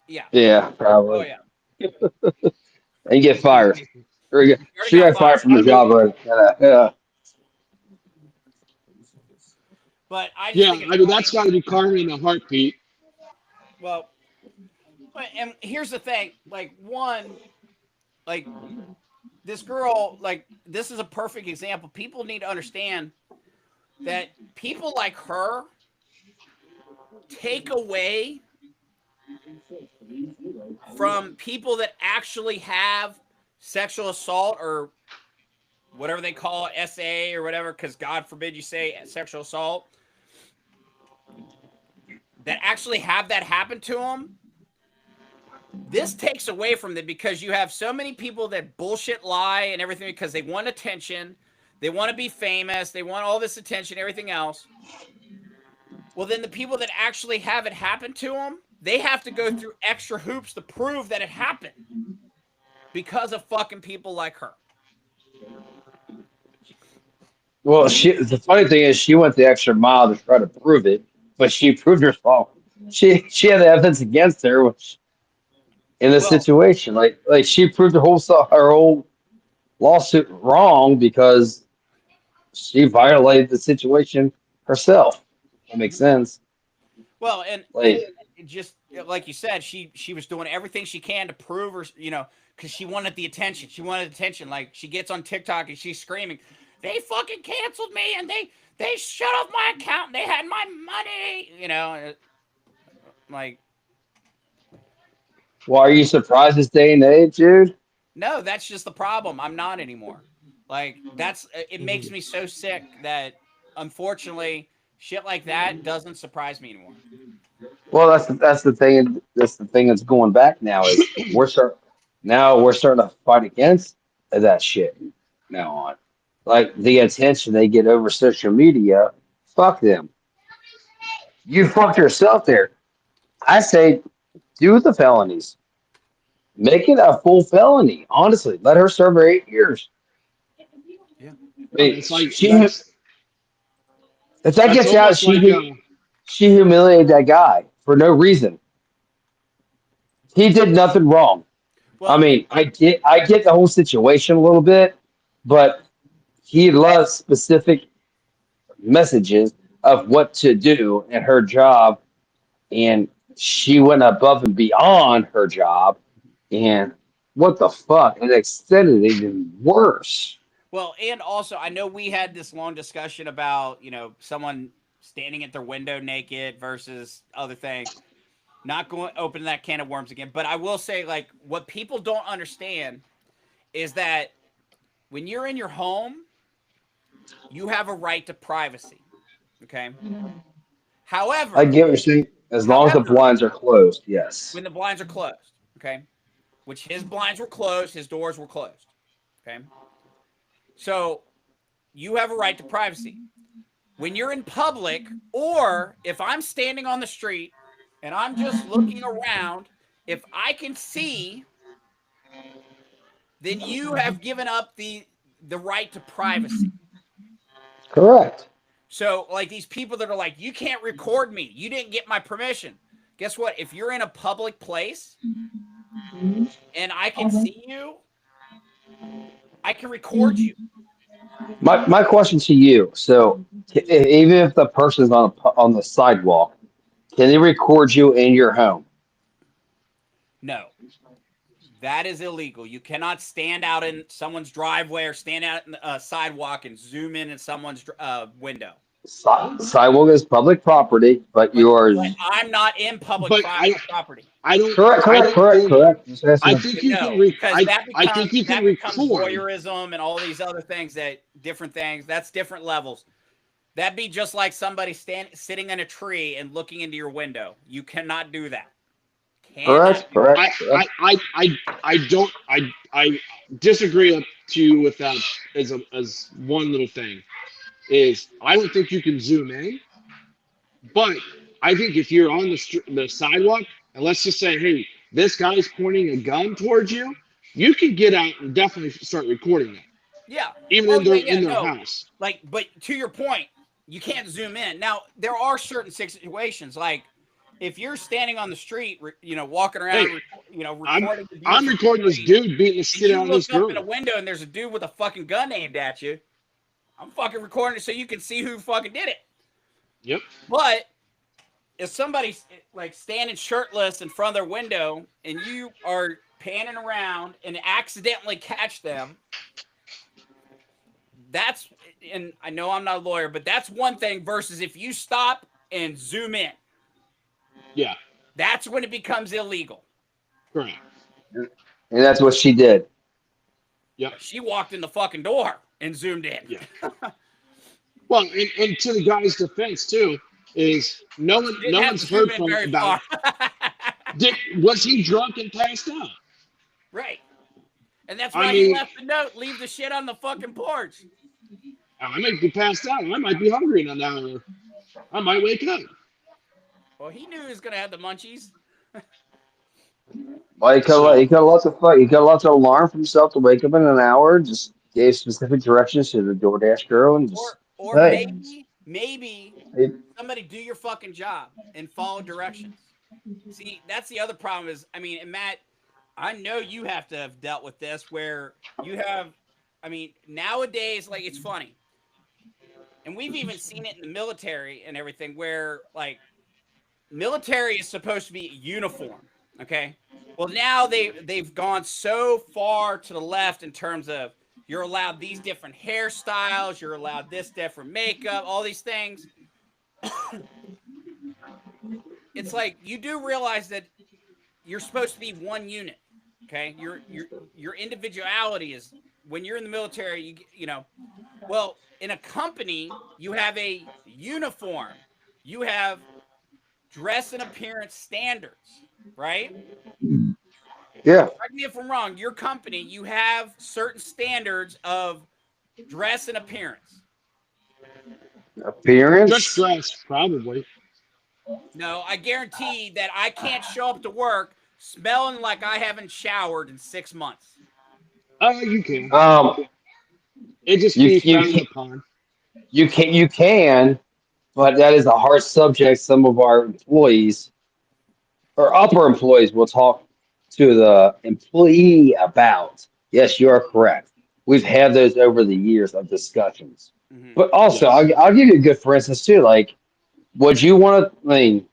Yeah. Yeah, probably. Oh, yeah. And get fired. She got fired from the job, right? Yeah. But I mean, that's got to be karma in a heartbeat. Well, and here's the thing. Like, one, like, this girl, like, this is a perfect example. People need to understand that people like her take away from people that actually have sexual assault or whatever they call it, SA or whatever, because God forbid you say sexual assault, that actually have that happen to them. This takes away from them because you have so many people that bullshit lie and everything because they want attention. They want to be famous. They want all this attention, everything else. Well, then the people that actually have it happen to them, they have to go through extra hoops to prove that it happened because of fucking people like her. Well, the funny thing is she went the extra mile to try to prove it, but she proved herself. She had the evidence against her, which in this situation, like she proved her whole lawsuit wrong because she violated the situation herself. That makes sense. Well, and just like you said, she was doing everything she can to prove her, because she wanted the attention. She wanted attention. Like, she gets on TikTok and she's screaming, "They fucking canceled me and they shut off my account and they had my money," like. Well, are you surprised this day and age, dude? No, that's just the problem. I'm not anymore. Like, it makes me so sick that, unfortunately, shit like that doesn't surprise me anymore. Well, that's the thing. That's the thing that's going back now is we're starting to fight against that shit now on. Like, the attention they get over social media, fuck them. You fucked yourself there. I say, do the felonies. Make it a full felony. Honestly, let her serve her 8 years. Yeah, it's like if that gets out, she humiliated that guy for no reason. He did nothing wrong. Well, I mean, I get the whole situation a little bit, but he loves specific messages of what to do in her job, and she went above and beyond her job, and what the fuck? It extended it even worse. Well, and also, I know we had this long discussion about, someone standing at their window naked versus other things. Not going to open that can of worms again, but I will say, like, what people don't understand is that when you're in your home, you have a right to privacy. Okay? However, I get what you're saying. As long as the blinds are closed, yes. When the blinds are closed, okay? Which his blinds were closed, his doors were closed. Okay? So you have a right to privacy. When you're in public, or if I'm standing on the street and I'm just looking around, if I can see, then you have given up the right to privacy. Correct. So, like, these people that are like, you can't record me. You didn't get my permission. Guess what? If you're in a public place and I can see you, I can record you. My question to you. So even if the person's on the sidewalk, can they record you in your home? No. That is illegal. You cannot stand out in someone's driveway or stand out in a sidewalk and zoom in someone's window. Sidewalk is public property, but But I'm not in public But property. I don't. correct. Just asking I them. think you No, can. because that I think you can becomes record. voyeurism and all these other things different things. That's different levels. That'd be just like somebody sitting in a tree and looking into your window. You cannot do that. Correct. I disagree to you with that as one little thing. Is I don't think you can zoom in, but I think if you're on the sidewalk and let's just say, hey, this guy's pointing a gun towards you, you can get out and definitely start recording that. Yeah. Even in their house. Like, but to your point, you can't zoom in. Now, there are certain situations, like if you're standing on the street, walking around, recording. I'm recording this dude beating the shit out of this girl. You look up in a window and there's a dude with a fucking gun aimed at you. I'm fucking recording it so you can see who fucking did it. Yep. But if somebody's like standing shirtless in front of their window and you are panning around and accidentally catch them, and I know I'm not a lawyer, but that's one thing versus if you stop and zoom in. Yeah. That's when it becomes illegal. Correct. And that's what she did. Yeah. She walked in the fucking door and zoomed in. Yeah. Well, and to the guy's defense too, is no one's heard from him about was he drunk and passed out? Right. And that's why he left the note, leave the shit on the fucking porch. I might be passed out. I might be hungry in an hour. I might wake up. Well, he knew he was gonna have the munchies. Well, he got lots of alarm for himself to wake up in an hour. Just gave specific directions to the DoorDash girl and just. Or maybe somebody do your fucking job and follow directions. See, that's the other problem is, I mean, and Matt, I know you have to have dealt with this where you have, I mean, nowadays, like, it's funny. And we've even seen it in the military and everything where, like, military is supposed to be uniform, okay? Well, now they've gone so far to the left in terms of you're allowed these different hairstyles, you're allowed this different makeup, all these things. It's like you do realize that you're supposed to be one unit, okay? Your individuality is when you're in the military, well, in a company, you have a uniform. You have dress and appearance standards, right? Yeah. Correct me if I'm wrong. Your company, you have certain standards of dress and appearance. Appearance? Just dress, probably. No, I guarantee that I can't show up to work smelling like I haven't showered in 6 months. You can. It just you frowned upon. You can, but that is a hard subject. Some of our employees or upper employees will talk to the employee about. Yes, you are correct. We've had those over the years of discussions. Mm-hmm. But also, I'll give you a good for instance too. Like, would you want to? I mean,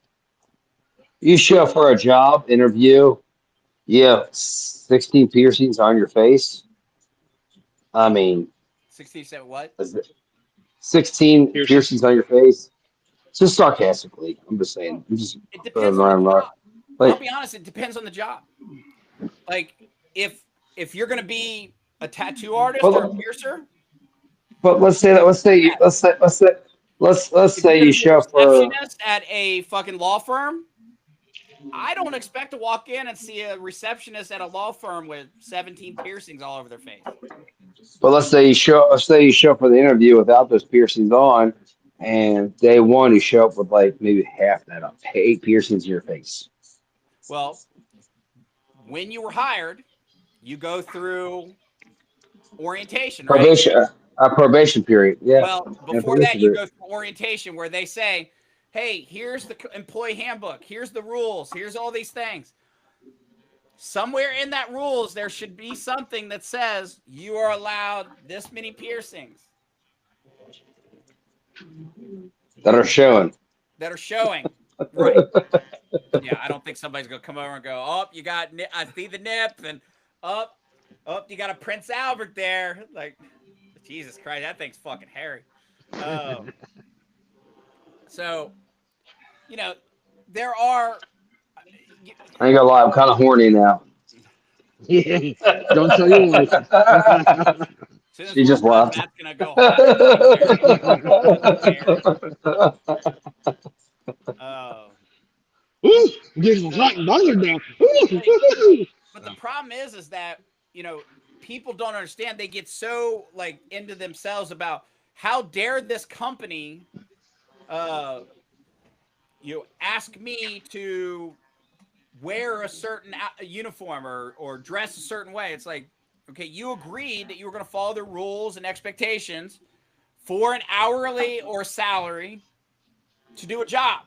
you show up for a job interview. You have 16 piercings on your face. I mean, 16 what? 16 piercings on your face. Just sarcastically, I'm just saying. It depends on the job. I'll be honest. It depends on the job. Like, if you're gonna be a tattoo artist or a piercer. But let's say you show up for receptionist at a fucking law firm. I don't expect to walk in and see a receptionist at a law firm with 17 piercings all over their face. But let's say you show up for the interview without those piercings on, and day one you show up with like maybe half that up, 8 piercings in your face. Well, when you were hired, you go through orientation, probation, right? A probation period. Yeah. Well, before that, you go through orientation where they say, hey, here's the employee handbook. Here's the rules. Here's all these things. Somewhere in that rules, there should be something that says you are allowed this many piercings. that are showing. That are showing. Right. Yeah, I don't think somebody's gonna come over and go, "Oh, you got I see the nip," and oh, you got a Prince Albert there. Like, Jesus Christ, that thing's fucking hairy. So, there are. I ain't gonna lie, I'm kind of horny now. Don't tell your wife. She just left. That's gonna go hard. Ooh, I'm getting hot and bothered now. But the problem is that people don't understand. They get so like into themselves about how dare this company, ask me to wear a certain uniform or dress a certain way. It's like, okay, you agreed that you were going to follow the rules and expectations for an hourly or salary to do a job.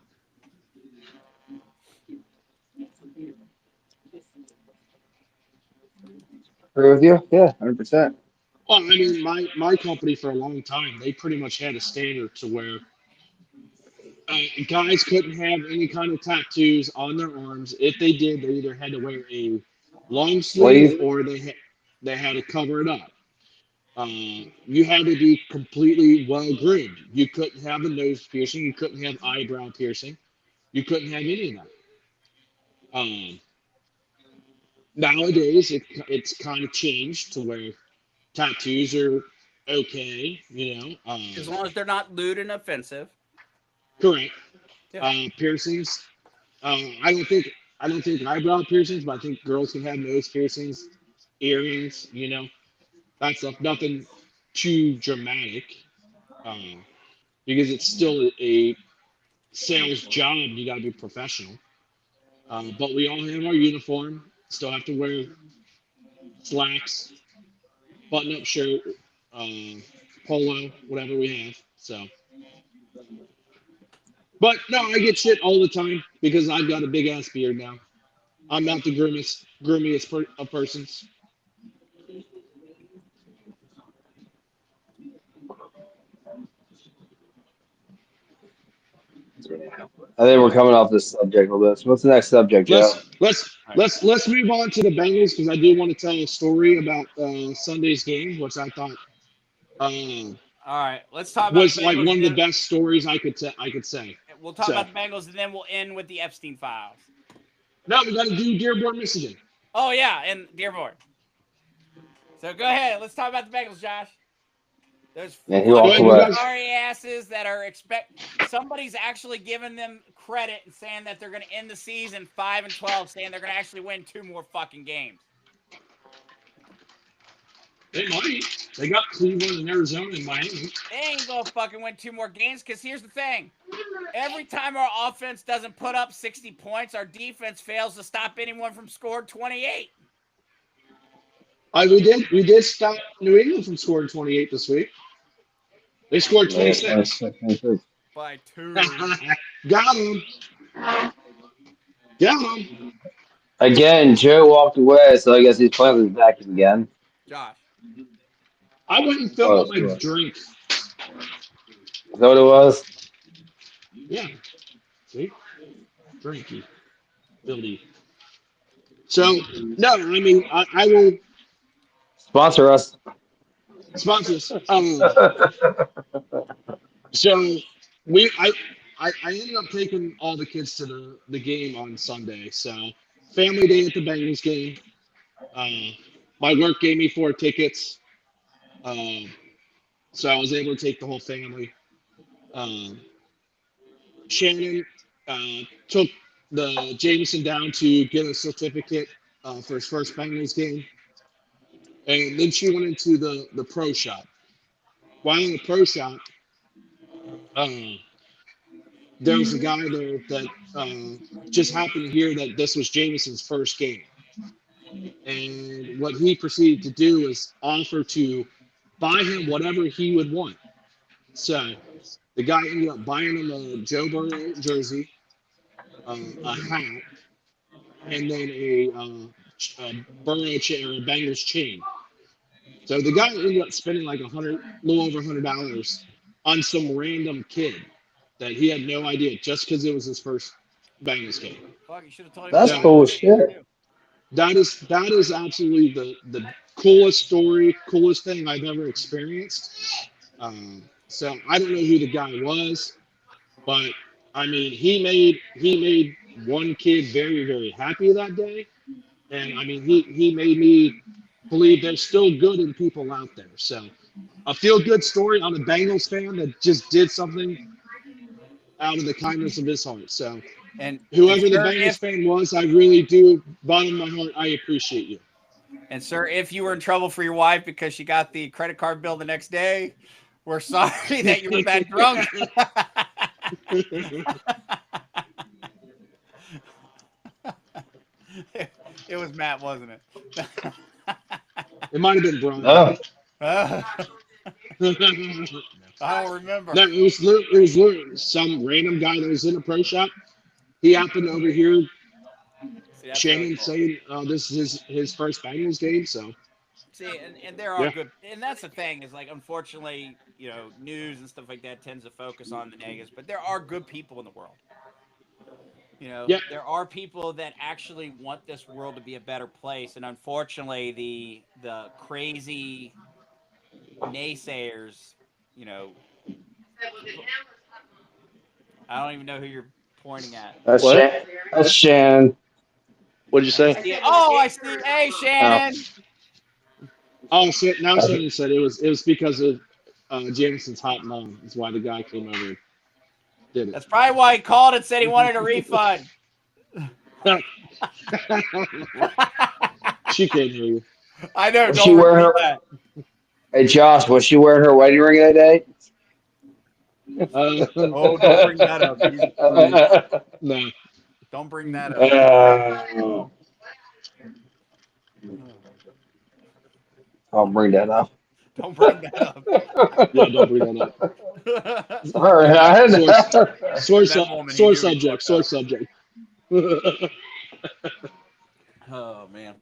Agree with you? Yeah, 100%. Well, I mean, my company for a long time, they pretty much had a standard to where guys couldn't have any kind of tattoos on their arms. If they did, they either had to wear a long sleeve or they had to cover it up. You had to be completely well groomed. You couldn't have a nose piercing. You couldn't have eyebrow piercing. You couldn't have any of that. Nowadays, it's kind of changed to where tattoos are okay, as long as they're not lewd and offensive. Correct. Yeah. Piercings. I don't think eyebrow piercings, but I think girls can have nose piercings, earrings. That stuff. Nothing too dramatic, because it's still a sales job. You got to be professional. But we all have our uniform. Still have to wear slacks, button-up shirt, polo, whatever we have. So, but no, I get shit all the time because I've got a big ass beard now. I'm not the groomiest of persons. I think we're coming off this subject a little bit. So what's the next subject, Joe? Let's move on to the Bengals because I do want to tell a story about Sunday's game, which I thought all right, let's talk about was like one of the best stories I could say. We'll talk about the Bengals and then we'll end with the Epstein files. No, we got to do Dearborn, Michigan. Oh yeah, and Dearborn. So go ahead. Let's talk about the Bengals, Josh. There's sorry asses that are somebody's actually giving them credit and saying that they're going to end the season 5-12, saying they're going to actually win 2 more fucking games. They might. They got Cleveland and Arizona and Miami. They ain't going to fucking win 2 more games because here's the thing. Every time our offense doesn't put up 60 points, our defense fails to stop anyone from scoring 28. We did stop New England from scoring 28 this week. They scored 26. By 2. Got him. Again, Joe walked away, so I guess he's playing with his back again. Josh. I went and filled up my drink. Is that what it was? Yeah. See? Drinky. Billy. So, no, I mean, I will... Sponsor us. Sponsors. So I ended up taking all the kids to the game on Sunday. So family day at the Bengals game. My work gave me 4 tickets. So I was able to take the whole family. Shannon took the Jameson down to get a certificate for his first Bengals game. And then she went into the pro shop. While in the pro shop, there was a guy there that just happened to hear that this was Jameson's first game. And what he proceeded to do is offer to buy him whatever he would want. So the guy ended up buying him a Joe Burrow jersey, a hat, and then a Burrow chain or a Bengals chain. So the guy ended up spending like little over $100 on some random kid that he had no idea just because it was his first Bengals game. Fuck, you should have told him. That's Yeah. cool as shit. That is absolutely the coolest story, coolest thing I've ever experienced. So I don't know who the guy was, but I mean he made one kid very, very happy that day, and I mean he made me believe there's still good in people out there. So a feel good story on a Bengals fan that just did something out of the kindness of his heart. So And whoever the sir, Bengals fan was, I really do, bottom of my heart, I appreciate you. And sir, if you were in trouble for your wife because she got the credit card bill the next day, we're sorry that you were that drunk. It was Matt, wasn't it? It might have been Brian. Oh, I don't remember. No, it was literally some random guy that was in a pro shop. He happened to overhear See, that's Shannon really cool. saying this is his first Bengals game. So See, and there are Yeah. good, and that's the thing is like, unfortunately, you know, news and stuff like that tends to focus on the negatives, but there are good people in the world. You know, Yeah. there are people that actually want this world to be a better place, and unfortunately, the crazy naysayers, you know, I don't even know who you're pointing at. that's What? That's Shannon. What'd you say? Yeah, oh, I see. Hey, Shannon. so now Shannon said it was because of Jameson's hot mom. That's why the guy came over and did it. That's probably why he called and said he wanted a refund. She can't hear you. I know. Was Don't she wearing repeat her- that. Hey, Josh, was she wearing her wedding ring that day? Oh, don't bring that up. No. Don't bring that up. I'll bring that up. Don't bring that up. Yeah, don't bring that up. All right, I had Sore That moment he sore knew he subject. fucked Sore up. subject. Oh man,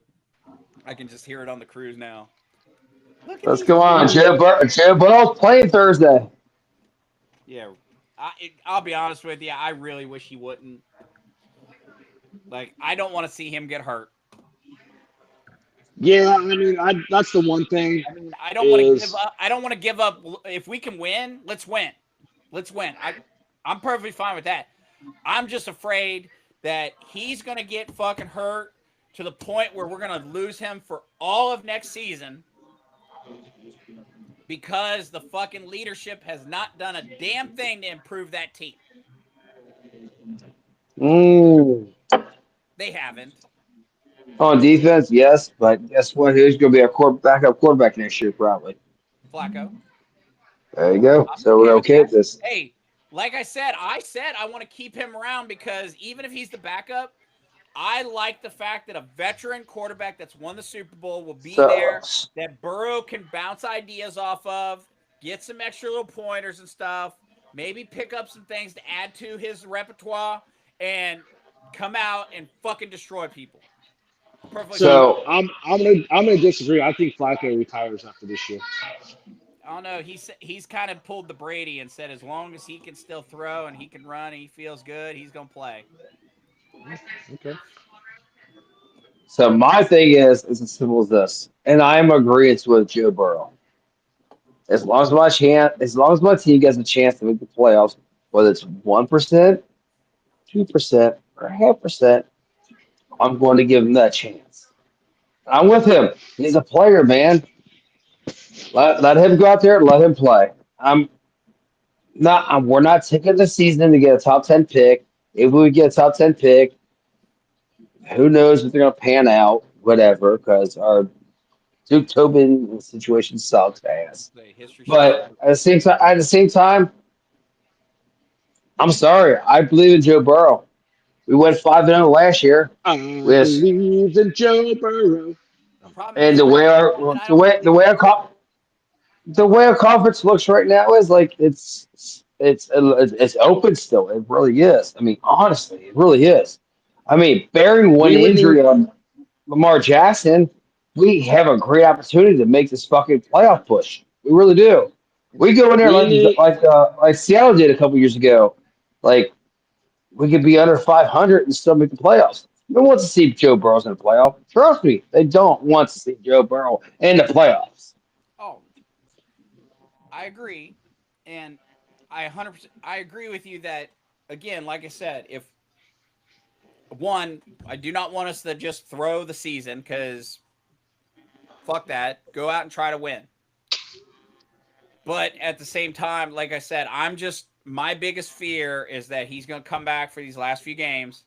I can just hear it on the cruise now. Look at Let's these go on. dudes. Joe Burrow's playing Thursday. Yeah, I'll be honest with you. I really wish he wouldn't. Like, I don't want to see him get hurt. Yeah, I mean, that's the one thing. I mean, I don't want to Is- give up. I don't want to give up. If we can win, let's win. Let's win. I'm perfectly fine with that. I'm just afraid that he's going to get fucking hurt to the point where we're going to lose him for all of next season because the fucking leadership has not done a damn thing to improve that team. They haven't. On defense, yes, but guess what? Who's going to be our backup quarterback next year, probably? Flacco. There you go. So we're okay with this. Hey, like I said I want to keep him around because even if he's the backup, I like the fact that a veteran quarterback that's won the Super Bowl will be there, that Burrow can bounce ideas off of, get some extra little pointers and stuff, maybe pick up some things to add to his repertoire, and come out and fucking destroy people. Perfectly. So I'm gonna disagree. I think Flacco retires after this year. I don't know. He's kind of pulled the Brady and said as long as he can still throw and he can run and he feels good, he's gonna play. Okay. So my thing is as simple as this, and I'm agreeing with Joe Burrow. As long as my team gets a chance to make the playoffs, whether it's 1%, 2%, or 0.5%, I'm going to give him that chance. I'm with him. He's a player, man. Let him go out there and let him play. We're not taking the season to get a top 10 pick. If we get a top 10 pick, who knows if they're going to pan out, whatever, because our Duke Tobin situation sucks ass. But at the same time, I'm sorry. I believe in Joe Burrow. We went 5-0 last year. I Yes. believe in Joe Burrow. And the way our conference looks right now is like it's open still. It really is. I mean, honestly, it really is. I mean, bearing one injury on Lamar Jackson, we have a great opportunity to make this fucking playoff push. We really do. We go in there like Seattle did a couple years ago. Like, we could be under 500 and still make the playoffs. No one wants to see Joe Burrow in the playoff. Trust me, they don't want to see Joe Burrow in the playoffs. Oh, I agree, and I 100%. I agree with you that again, like I said, if one, I do not want us to just throw the season because fuck that. Go out and try to win. But at the same time, like I said, my biggest fear is that he's going to come back for these last few games.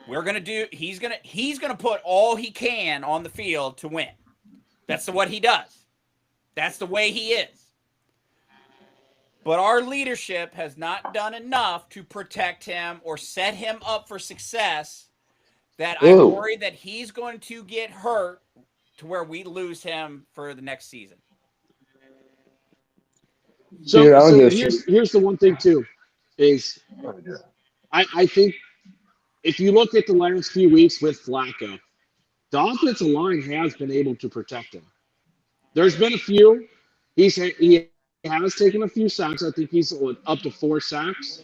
He's going to put all he can on the field to win. That's what he does. That's the way he is. But our leadership has not done enough to protect him or set him up for success that I'm worried that he's going to get hurt to where we lose him for the next season. So, Dude, I don't so give a here's the one thing too, is I think if you look at the last few weeks with Flacco, the offensive line has been able to protect him. There's been a few. He has taken a few sacks. I think he's up to 4 sacks.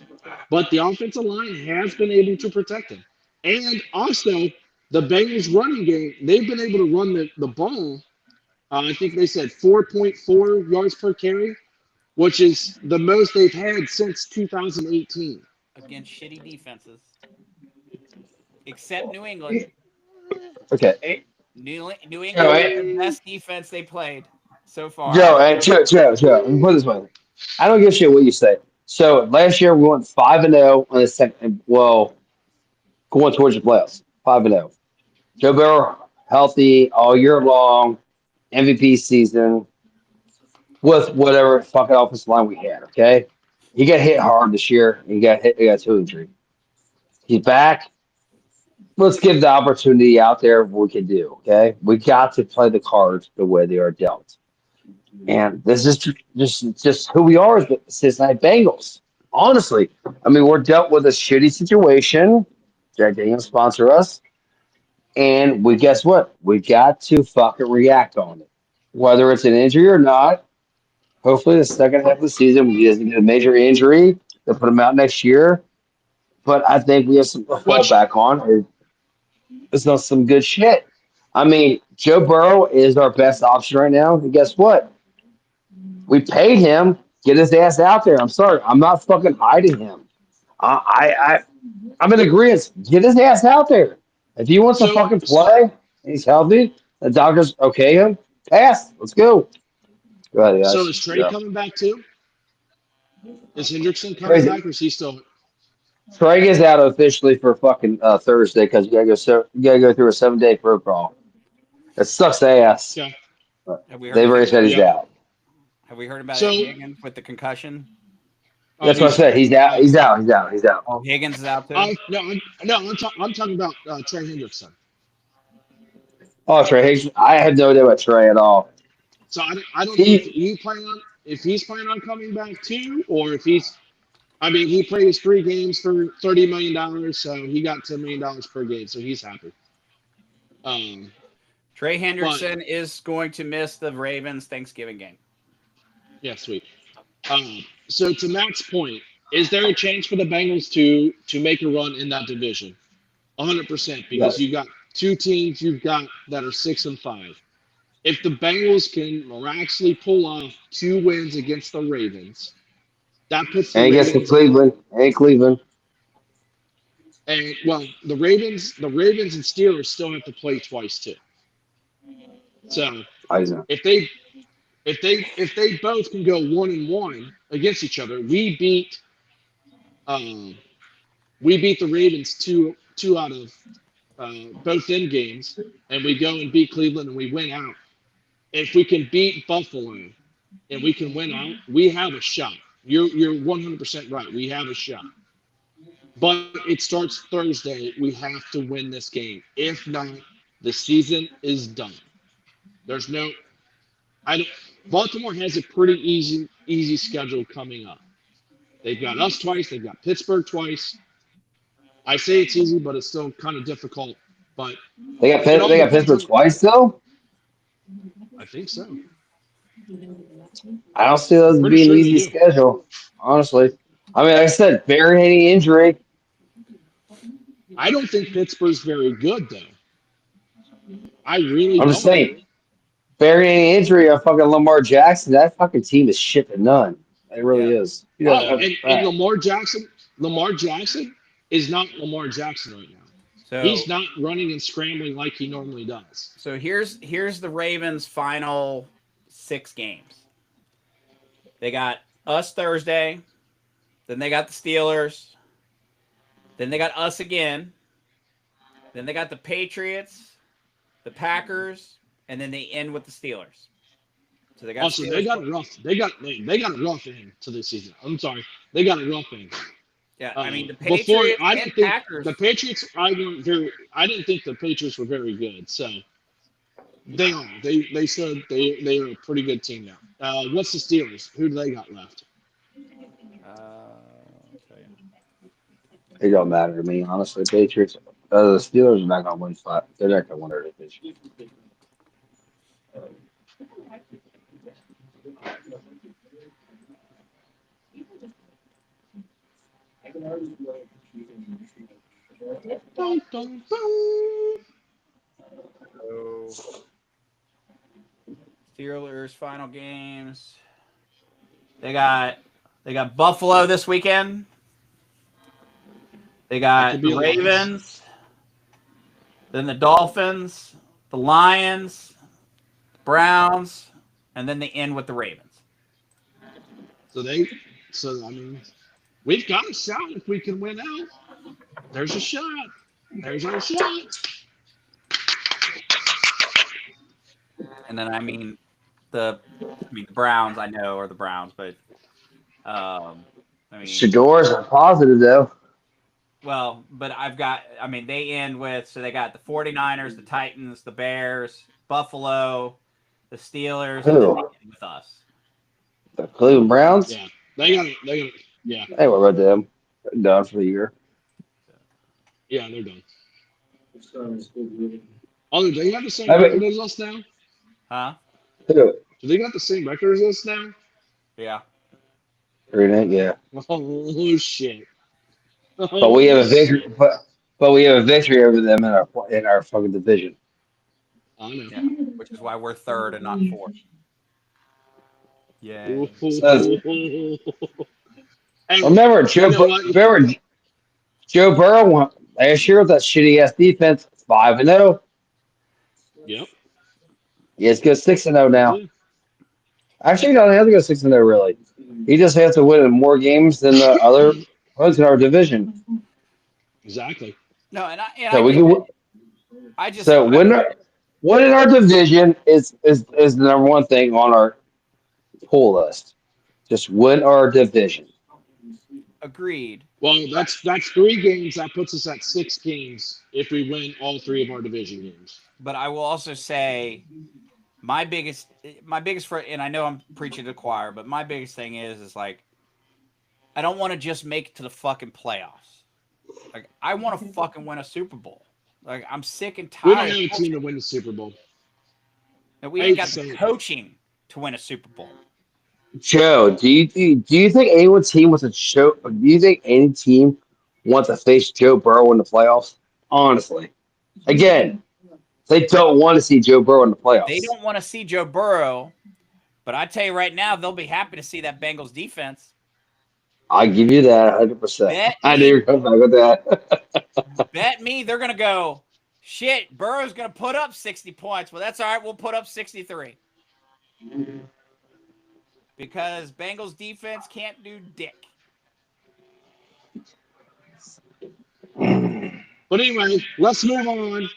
But the offensive line has been able to protect him. And also, the Bengals running game, they've been able to run the ball. I think they said 4.4 yards per carry, which is the most they've had since 2018. Against shitty defenses. Except New England. Okay. New England is the best defense they played so far. Joe, let me put it this way. I don't give a shit what you say. So last year we went 5-0 on the second. Well, going towards the playoffs, 5-0. Joe Burrow healthy all year long, MVP season with whatever fucking offensive line we had. Okay, he got hit hard this year. He got toe injury. He's back. Let's give the opportunity out there what we can do. Okay, we got to play the cards the way they are dealt. And this is just who we are as the Cincinnati Bengals. Honestly, I mean, we're dealt with a shitty situation. Jack Daniels sponsor us. And guess what? We got to fucking react on it. Whether it's an injury or not, hopefully the second half of the season, he doesn't get a major injury. They'll put him out next year. But I think we have some to fall back on. It's not some good shit. I mean, Joe Burrow is our best option right now. And guess what? We paid him. Get his ass out there. I'm sorry. I'm not fucking hiding him. I'm in agreement. Get his ass out there. If he wants to fucking play, and he's healthy, the doctors okay him, pass. Let's go. Go ahead, guys. So is Trey coming back too? Is Hendrickson coming back, or is he still? Trey is out officially for fucking Thursday because you gotta go through a 7-day protocol. It sucks ass. Yeah. They've already said he's out. Have we heard about Higgins with the concussion? That's what I said. He's out. He's out. Oh, Higgins is out too. I'm talking about Trey Hendrickson. Oh, Trey Higgins. I have no idea about Trey at all. So I don't know if he's planning on coming back too, or if he's. I mean, he played his 3 games for $30 million, so he got $10 million per game, so he's happy. Trey Hendrickson is going to miss the Ravens Thanksgiving game. Yeah, sweet. So to Matt's point, is there a chance for the Bengals to make a run in that division? 100%, because you got 2 teams that are 6-5. If the Bengals can miraculously pull off 2 wins against the Ravens, that puts the Ravens against Cleveland. And well, the Ravens and Steelers still have to play twice too. So if they both can go 1-1 against each other, we beat the Ravens two out of both end games, and we go and beat Cleveland and we win out. If we can beat Buffalo and we can win out, we have a shot. You're 100% right. We have a shot. But it starts Thursday. We have to win this game. If not, the season is done. Baltimore has a pretty easy schedule coming up. They've got us twice. They've got Pittsburgh twice. I say it's easy, but it's still kind of difficult. But they got Pittsburgh twice, though? I think so. I don't see those being an easy schedule, honestly. I mean, like I said, barring any injury. I don't think Pittsburgh's very good though. I really I'm don't. just saying, barring any injury on fucking Lamar Jackson, that fucking team is shit to none. It really is. And Lamar Jackson is not Lamar Jackson right now. So He's not running and scrambling like he normally does. So here's the Ravens' final 6 games. They got us Thursday, then they got the Steelers, then they got us again, then they got the Patriots, the Packers, and then they end with the Steelers. So they got. Also, they got a rough. They got a rough end to this season. I'm sorry, they got a rough end. Yeah, I mean the Patriots and Packers. The Patriots. I didn't think the Patriots were very good. So they are. They said they are a pretty good team now. What's the Steelers? Who do they got left? I'll tell you. It don't matter to me, honestly. Patriots, the Steelers are not going to win 5. They're not going to win their division. Dun, dun, dun. Steelers final games. They got Buffalo this weekend. They got the Ravens, then the Dolphins, the Lions, the Browns, and then they end with the Ravens. So I mean, we've got a shot if we can win out. There's a shot. There's our shot. And then the Browns I know are the Browns, but Shador's are positive though. Well, but they end with, so they got the 49ers, the Titans, the Bears, Buffalo, the Steelers, and then they end with us. The Cleveland Browns? Yeah. They got it. Yeah. Hey, what about them? They're done for the year. Yeah, they're done. Oh, do they have the same record as us now? Huh? Who? Do they got the same record as us now? Yeah. Yeah. Oh shit. But we have a victory. But we have a victory over them in our fucking division. I know. Yeah, which is why we're 3rd and not 4th. Yeah. Remember Joe Burrow won last year with that shitty ass defense, 5-0. Yep. He has to go 6-0 now. Actually, he doesn't have to go 6-0 really. He just has to win more games than the other ones in our division. Exactly. No, winning our division is the number one thing on our pull list. Just win our division. Agreed. Well, that's 3 games. That puts us at 6 games if we win all 3 of our division games. But I will also say my biggest and I know I'm preaching to the choir, but my biggest thing is like I don't want to just make it to the fucking playoffs. Like I want to fucking win a Super Bowl. Like I'm sick and tired. We don't have a team to win the Super Bowl. And we ain't got the coaching to win a Super Bowl. Joe, do you think any team wants to show? Do you think any team wants to face Joe Burrow in the playoffs? Honestly, again, they don't want to see Joe Burrow in the playoffs. They don't want to see Joe Burrow, but I tell you right now, they'll be happy to see that Bengals defense. I give you that 100%. I knew you were coming back with that. Bet me they're gonna go. Shit, Burrow's gonna put up 60 points. Well, that's all right. We'll put up 63. Because Bengals defense can't do dick. But anyway, let's move on.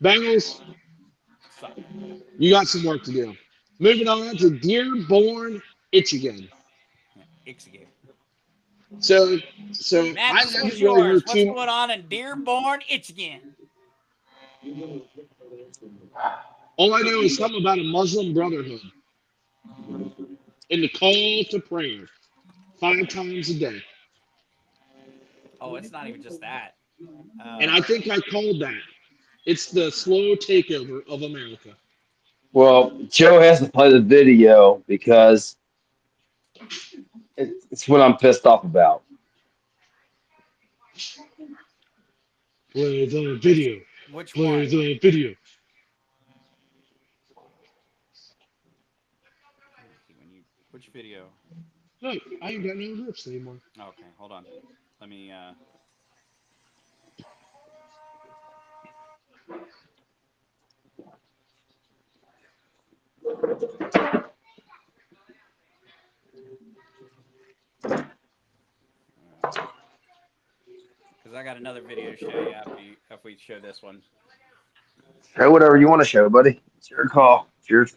Bengals, you got some work to do. Moving on to Dearborn Michigan. Michigan. So Matt, I haven't what's really heard going on in Dearborn Michigan? All I know is something about a Muslim brotherhood. And the call to prayer 5 times a day. Oh, it's not even just that. And I think I called that. It's the slow takeover of America. Well, Joe has to play the video because it's what I'm pissed off about. Play the video. Which Play one? the video. Which video? Look, I ain't got no rips anymore. Okay, hold on. Let me. Because I got another video to show you after we show this one. Show whatever you want to show, buddy. It's your call. It's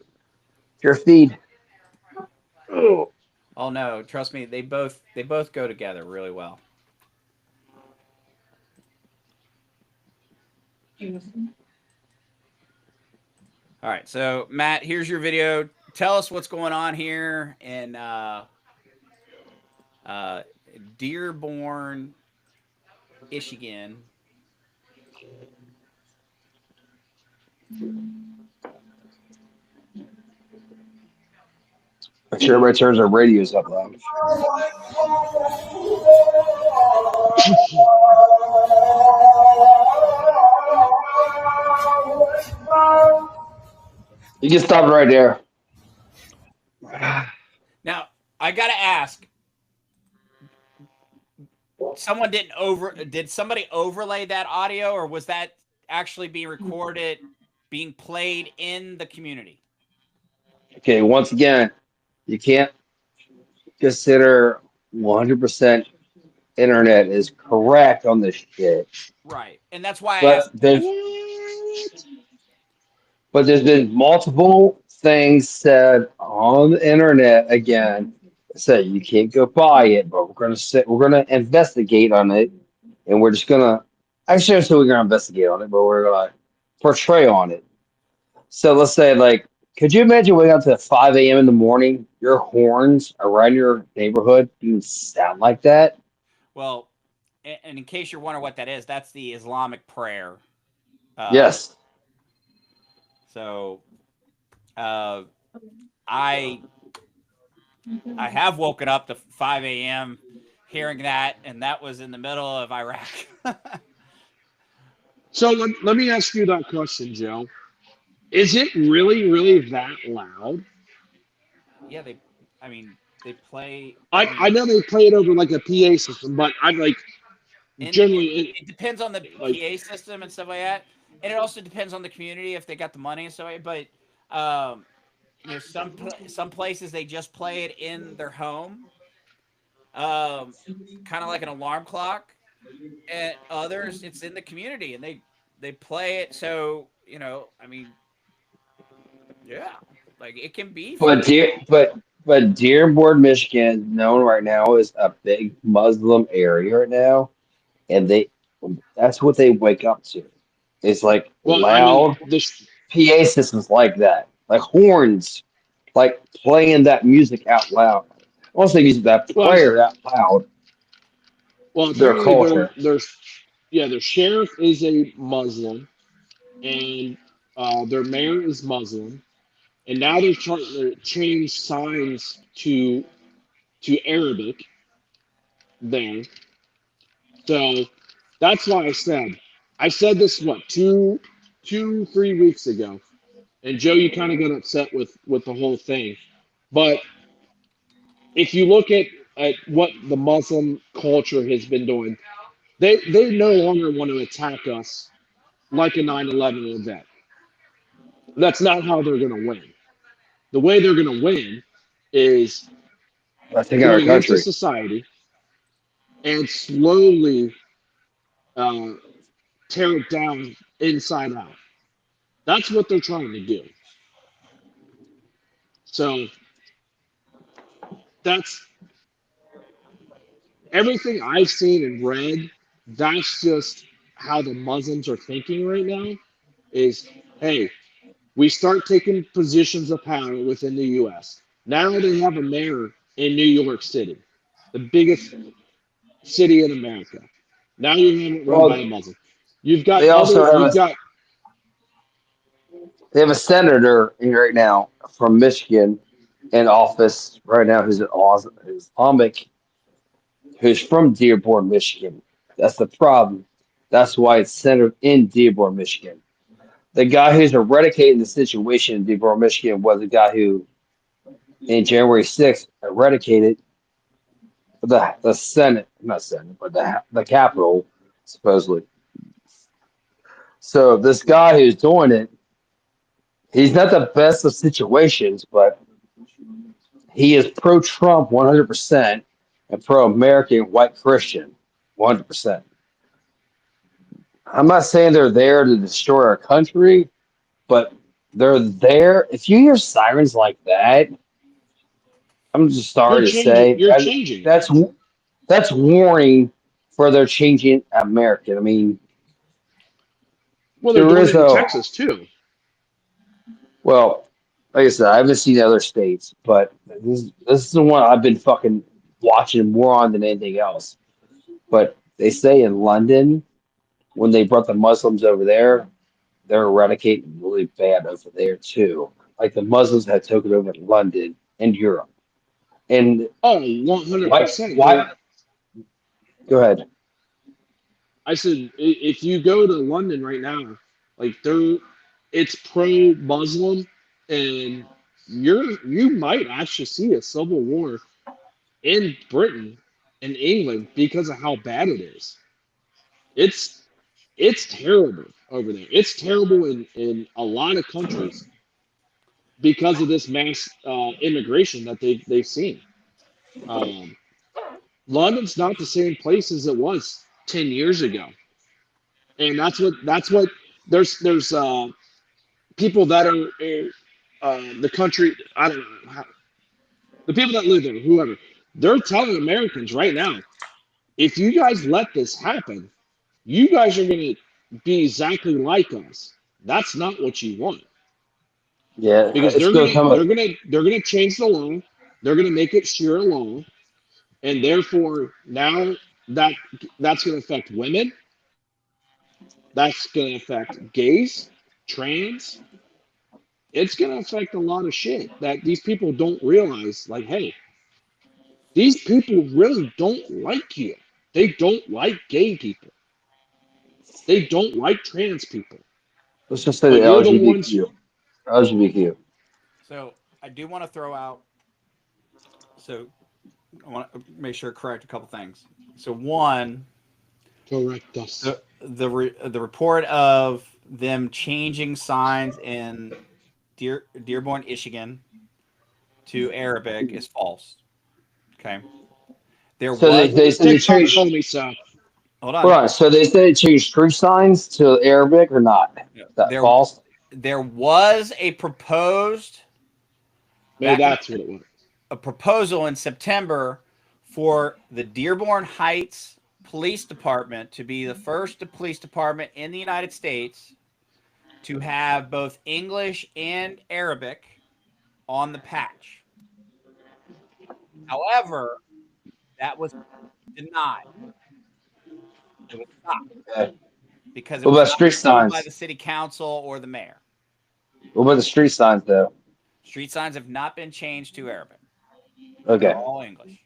your feed. Oh. Oh no, trust me, they both go together really well. All right, so Matt, here's your video. Tell us what's going on here in Dearborn, Michigan. Make sure everybody turns their radios up loud. You can stop it right there. Now, I gotta ask. Did somebody overlay that audio, or was that actually being recorded, being played in the community? Okay, once again, you can't consider 100% internet is correct on this shit. Right, and that's why I asked. But there's been multiple things said on the internet again. Say you can't go buy it, but we're gonna investigate on it, and we're just gonna. Actually, so we're gonna investigate on it, but we're gonna portray on it. So let's say, like, could you imagine waking up to 5 a.m. in the morning, your horns around your neighborhood do sound like that? Well, and in case you're wondering what that is, that's the Islamic prayer. Yes. So, I have woken up to 5 a.m. hearing that, and that was in the middle of Iraq. So let me ask you that question, Joe. Is it really, really that loud? Yeah, they play. I know they play it over like a PA system, but I'm like, generally it depends on the PA system and stuff like that, and it also depends on the community if they got the money and stuff like that. But you know, some places they just play it in their home, kind of like an alarm clock, and others it's in the community and they play it. So you know, I mean, yeah, like it can be. But Dearborn, Michigan, known right now as a big Muslim area right now, and that's what they wake up to. It's like loud PA systems like that, like horns, like playing that music out loud. I won't say music, that player out loud. Well, their culture. Their sheriff is a Muslim, and their mayor is Muslim. And now they're trying to change signs to Arabic there. So that's why I said this, 3 weeks ago. And Joe, you kind of got upset with the whole thing. But if you look at what the Muslim culture has been doing, they no longer want to attack us like a 9/11 event. That's not how they're going to win. The way they're going to win is going into society and slowly tear it down inside out. That's what they're trying to do. So that's everything I've seen and read. That's just how the Muslims are thinking right now is, hey, we start taking positions of power within the U.S. Now they have a mayor in New York City, the biggest city in America. Now you have it run by a Muslim. You've got they have a senator right now from Michigan in office right now who's Islamic, who's from Dearborn, Michigan, That's the problem. That's why it's centered in Dearborn, Michigan. The guy who's eradicating the situation in Dearborn, Michigan was the guy who, in January 6th, eradicated the Senate, not Senate, but the Capitol, supposedly. So this guy who's doing it, he's not the best of situations, but he is pro-Trump 100% and pro-American white Christian 100%. I'm not saying they're there to destroy our country, but they're there. If you hear sirens like that, I'm just sorry to say You're changing. that's warning for their changing American. I mean, Well, they're there doing is it in a Texas too. well, like I said, I haven't seen other states, but this is the one I've been fucking watching more on than anything else. But they say in London, when they brought the Muslims over there, they're eradicating really bad over there too. Like the Muslims had taken over London and Europe. And Oh, why? 100%. Why? Go ahead. I said, if you go to London right now, like it's pro-Muslim, and you might actually see a civil war in Britain and England because of how bad it is. It's terrible over there. It's terrible in a lot of countries because of this mass immigration that they've seen. Um, London's not the same place as it was 10 years ago, and that's what there's people that are the country. I don't know the people that live there, whoever. They're telling Americans right now, if you guys let this happen, you guys are gonna be exactly like us. That's not what you want. Yeah, Because it's gonna come up. they're gonna change the law. They're gonna make it sheer law, and therefore now that that's gonna affect women. That's gonna affect gays, trans. It's gonna affect a lot of shit that these people don't realize. Like, hey, these people really don't like you. They don't like gay people. They don't like trans people. Let's just say the But you're the ones. LGBTQ. LGBTQ. So I do want to throw out. So I want to make sure to correct a couple things. So one, Correct us. the report of them changing signs in Dearborn, Michigan to Arabic is false. Okay. There So was they said they changed. told me so. hold on. Hold on. So they said they changed street signs to Arabic or not? Is that There- false? There was a proposed Maybe that's what it was. a proposal in September for the Dearborn Heights Police Department to be the first police department in the United States to have both English and Arabic on the patch. However, that was denied. It was not Okay. because it What was about not street approved by signs? the city council or the mayor. What about the street signs though? Street signs have not been changed to Arabic. Okay. They're all English.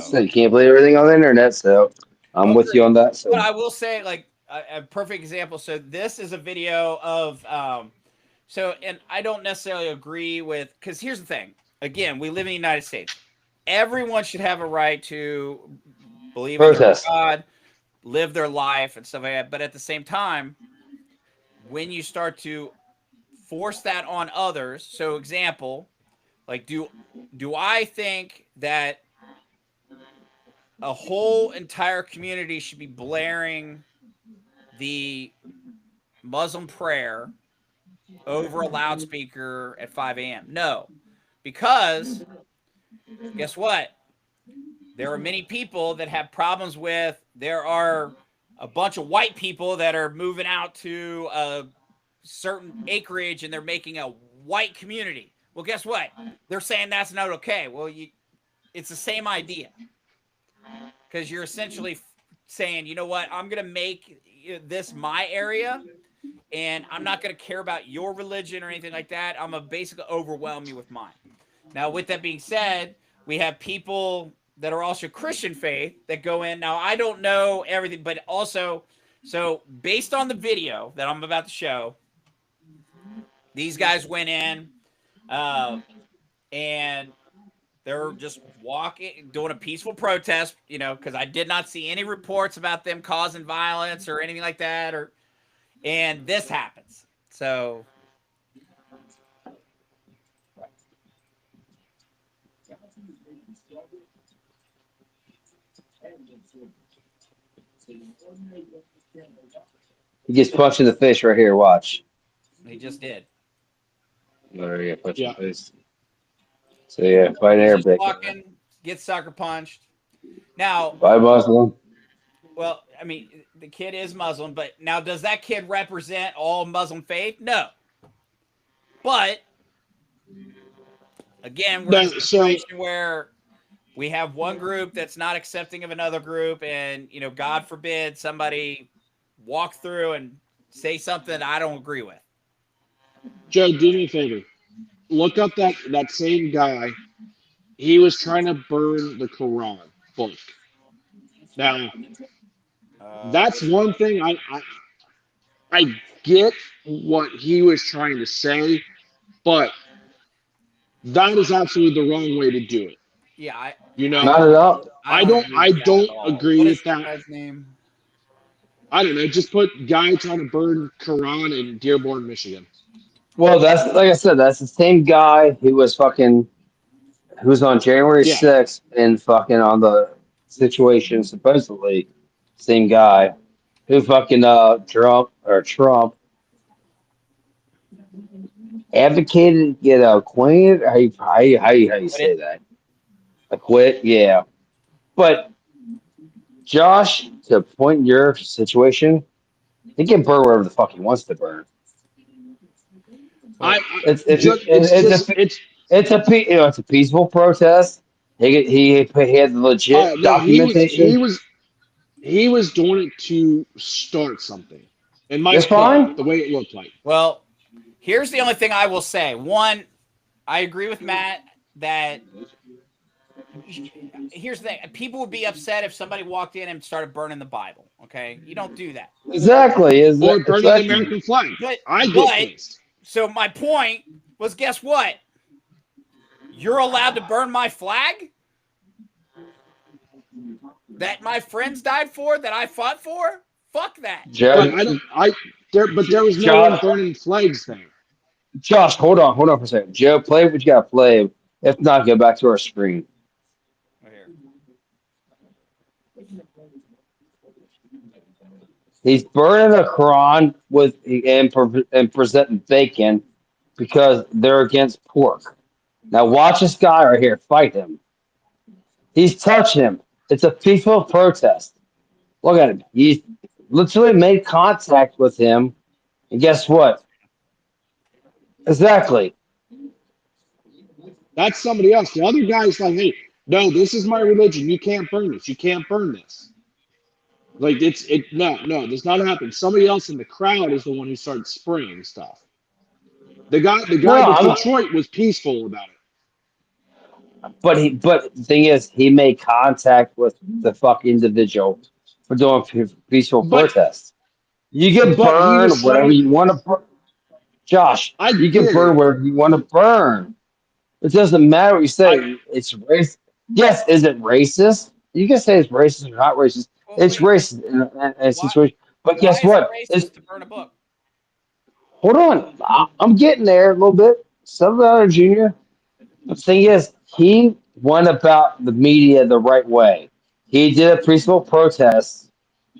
So you can't believe everything on the internet, so I'm with you on that. So But I will say, like a perfect example. So this is a video of, and I don't necessarily agree with, because here's the thing. Again, we live in the United States. Everyone should have a right to believe in their protest. God, live their life, and stuff like that. But at the same time, when you start to force that on others, so example, like do I think that a whole entire community should be blaring the Muslim prayer over a loudspeaker at 5 a.m.? No, because guess what? There are many people that have problems with, there are a bunch of white people that are moving out to a certain acreage and they're making a white community. Well, guess what? They're saying that's not okay. Well, it's the same idea. Because you're essentially saying, you know what, I'm going to make this my area, and I'm not going to care about your religion or anything like that. I'm going to basically overwhelm you with mine. Now, with that being said, we have people that are also Christian faith that go in. Now, I don't know everything, but also, so based on the video that I'm about to show, these guys went in and they're just walking, doing a peaceful protest, you know, because I did not see any reports about them causing violence or anything like that. And this happens. So. He gets punched in the face right here. Watch. He just did. There you go, punch in the face. So yeah, fight He's just Arabic. walking, gets sucker punched. Now, By Muslim. well, I mean, the kid is Muslim, but now does that kid represent all Muslim faith? No. But again, we're in a situation where we have one group that's not accepting of another group, and you know, God forbid somebody walk through and say something I don't agree with. Joe, do me a favor. Look up that same guy. He was trying to burn the Quran book. Now, that's one thing I get what he was trying to say, but that is absolutely the wrong way to do it. Yeah, not at all. I don't agree with that. Guy's name? I don't know. Just put guy trying to burn Quran in Dearborn, Michigan. Well, that's like I said. That's the same guy who was on January 6th and fucking on the situation. Supposedly, same guy who fucking Trump advocated get acquainted. How you say that? Acquit, yeah. But Josh, to point in your situation, he can burn wherever the fuck he wants to burn. It's a peaceful protest. He had legit documentation. He was doing it to start something. In my opinion, the way it looked like. Well, here's the only thing I will say. One, I agree with Matt that here's the thing. People would be upset if somebody walked in and started burning the Bible. Okay, you don't do that. Exactly. Or burning the American flag. So my point was, guess what? You're allowed to burn my flag that my friends died for, that I fought for? Fuck that. But there was no one burning flags there. Josh, hold on for a second. Joe, play what you got to play. If not, go back to our screen. He's burning the Quran and presenting bacon because they're against pork. Now watch this guy right here fight him. He's touching him. It's a peaceful protest. Look at him. He literally made contact with him, and guess what? Exactly. That's somebody else. The other guy's like, hey, no, this is my religion. You can't burn this. You can't burn this. Like no, does not happen. Somebody else in the crowd is the one who started spraying stuff. The guy in Detroit was peaceful about it. But the thing is, he made contact with the fucking individual for doing peaceful protests. You can burn whatever you want to burn. Josh, you can burn whatever you want to burn. It doesn't matter what you say. It's racist. Yes, is it racist? You can say it's racist or not racist. It's racist in a situation. But guess what? It's to burn a book. Hold on. I'm getting there a little bit. $7 Junior. The thing is, he went about the media the right way. He did a peaceful protest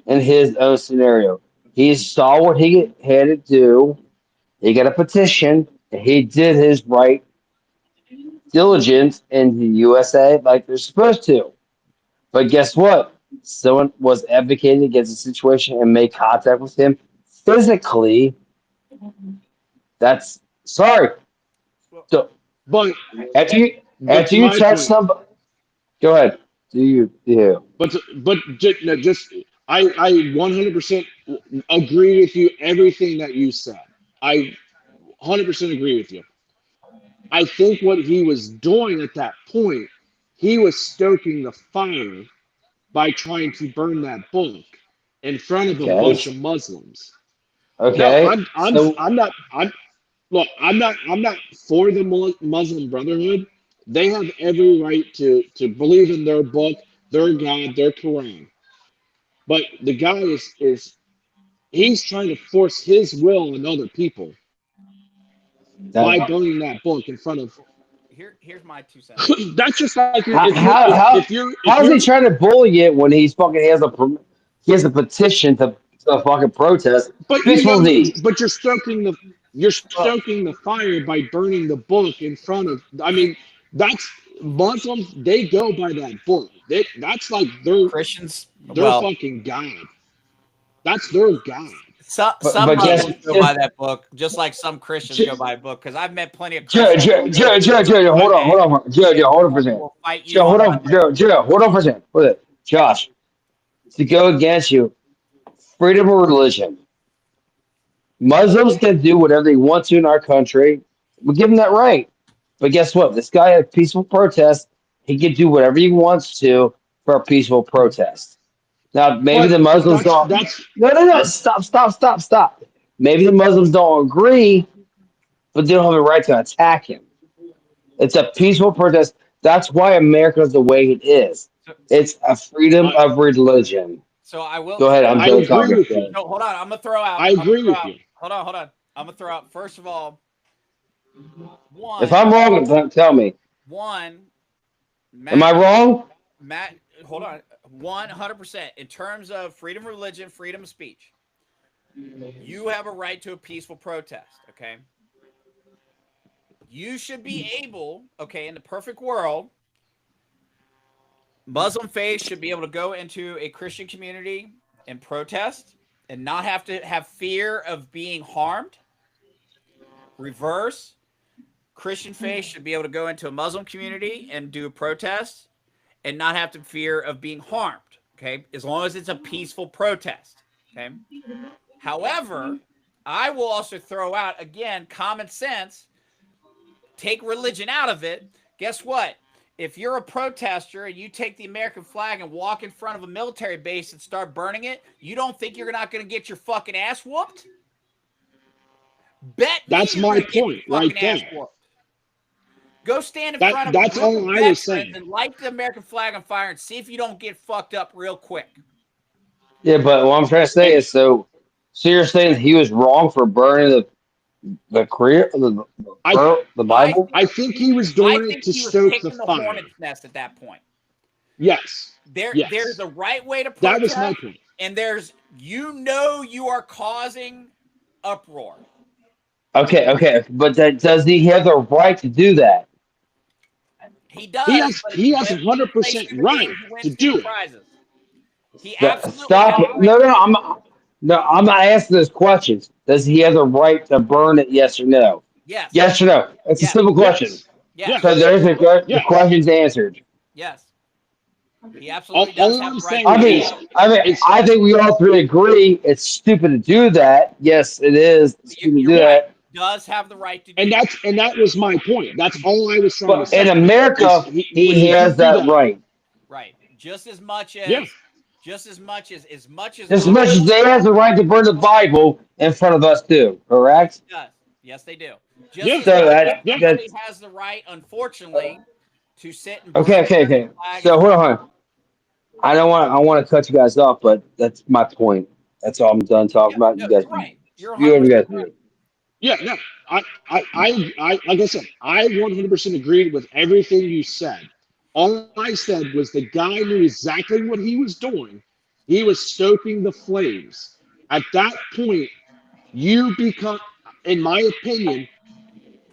in his own scenario. He saw what he had to do. He got a petition, and he did his right diligence in the USA like they're supposed to. But guess what? Someone was advocating against the situation and made contact with him physically. That's sorry. So, but after you touch somebody, go ahead. Do you? But I 100% agree with you. Everything that you said, I 100% agree with you. I think what he was doing at that point he was stoking the fire by trying to burn that book in front of a Okay. bunch of Muslims. Okay. No, I'm not for the Muslim Brotherhood. They have every right to believe in their book, their God, their Quran. But the guy is he's trying to force his will on other people by burning that book in front of. Here's my 2 cents. That's just like how is he trying to bully it when he's fucking he has a petition to fucking protest? But you're stoking the fire by burning the book in front of. I mean, that's Muslims. They go by that book. That's like their Christians, their fucking God. That's their God. Some Muslims go by that book, just like some Christians go by a book. Because I've met plenty of Joe, Christians. hold on, Joe, hold on for a second. Joe, hold on for a second. Hold it, Josh. To go against you, freedom of religion. Muslims can do whatever they want to in our country. We give them that right. But guess what? This guy had peaceful protest. He can do whatever he wants to for a peaceful protest. Now, maybe the Muslims don't. No. Stop. Maybe the Muslims don't agree, but they don't have a right to attack him. It's a peaceful protest. That's why America is the way it is. It's a freedom of religion. So I will go ahead. I agree with you. No, hold on. I'm gonna throw out. I agree with you. Hold on. I'm gonna throw out. First of all, one. If I'm wrong, tell me. One. Am I wrong? Matt, hold on. 100%. In terms of freedom of religion, freedom of speech, you have a right to a peaceful protest. Okay. You should be able. Okay, in the perfect world, Muslim faith should be able to go into a Christian community and protest and not have to have fear of being harmed. Reverse, Christian faith should be able to go into a Muslim community and do a protest and not have to fear of being harmed, okay? As long as it's a peaceful protest, okay? However, I will also throw out, again, common sense, take religion out of it. Guess what? If you're a protester and you take the American flag and walk in front of a military base and start burning it, you don't think you're not going to get your fucking ass whooped? That's my point right there. Go stand in front of that's all I was saying. And light the American flag on fire and see if you don't get fucked up real quick. Yeah, but what I'm trying to say is, so you're saying he was wrong for burning the Bible? I think he was doing it to stoke the fire. Hornet's nest at that point. Yes. There's a right way to protest. That was my point. And there's, you are causing uproar. Okay, but does he have the right to do that? He does. He has 100% right to do it. He absolutely Stop it. No, I'm not asking those questions. Does he have the right to burn it? Yes or no? Yes. Yes or no? It's a simple question. Yes. So the question's answered. Yes. He absolutely does have the right. I think we all three agree it's stupid to do that. Yes, it is stupid to do that. Does have the right to do and that was my point. That's all I was trying to say. In America, he has that right. Right. Just as much as they have the right to burn the Bible in front of us too, correct? Yes, they do. Everybody has the right, unfortunately, to sit and Okay. So hold on. I want to cut you guys off, but that's my point. That's all I'm done talking about. You guys, right. You guys do. Yeah, no, I like I said, I 100% agreed with everything you said. All I said was the guy knew exactly what he was doing. He was stoking the flames. At that point, you become, in my opinion,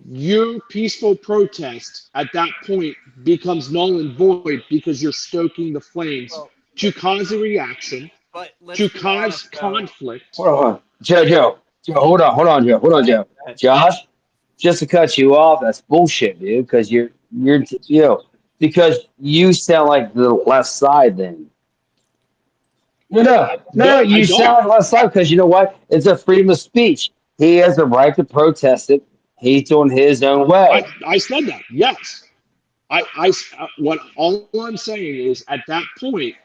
your peaceful protest at that point becomes null and void because you're stoking the flames to cause a reaction, to cause conflict. Hold on, Joe, hold on, Joe. Josh, just to cut you off, that's bullshit, dude. Because you're because you sound like the left side. Then no, you sound like the left side because you know what? It's a freedom of speech. He has the right to protest it. He's doing his own way. I said that. Yes, what all I'm saying is at that point,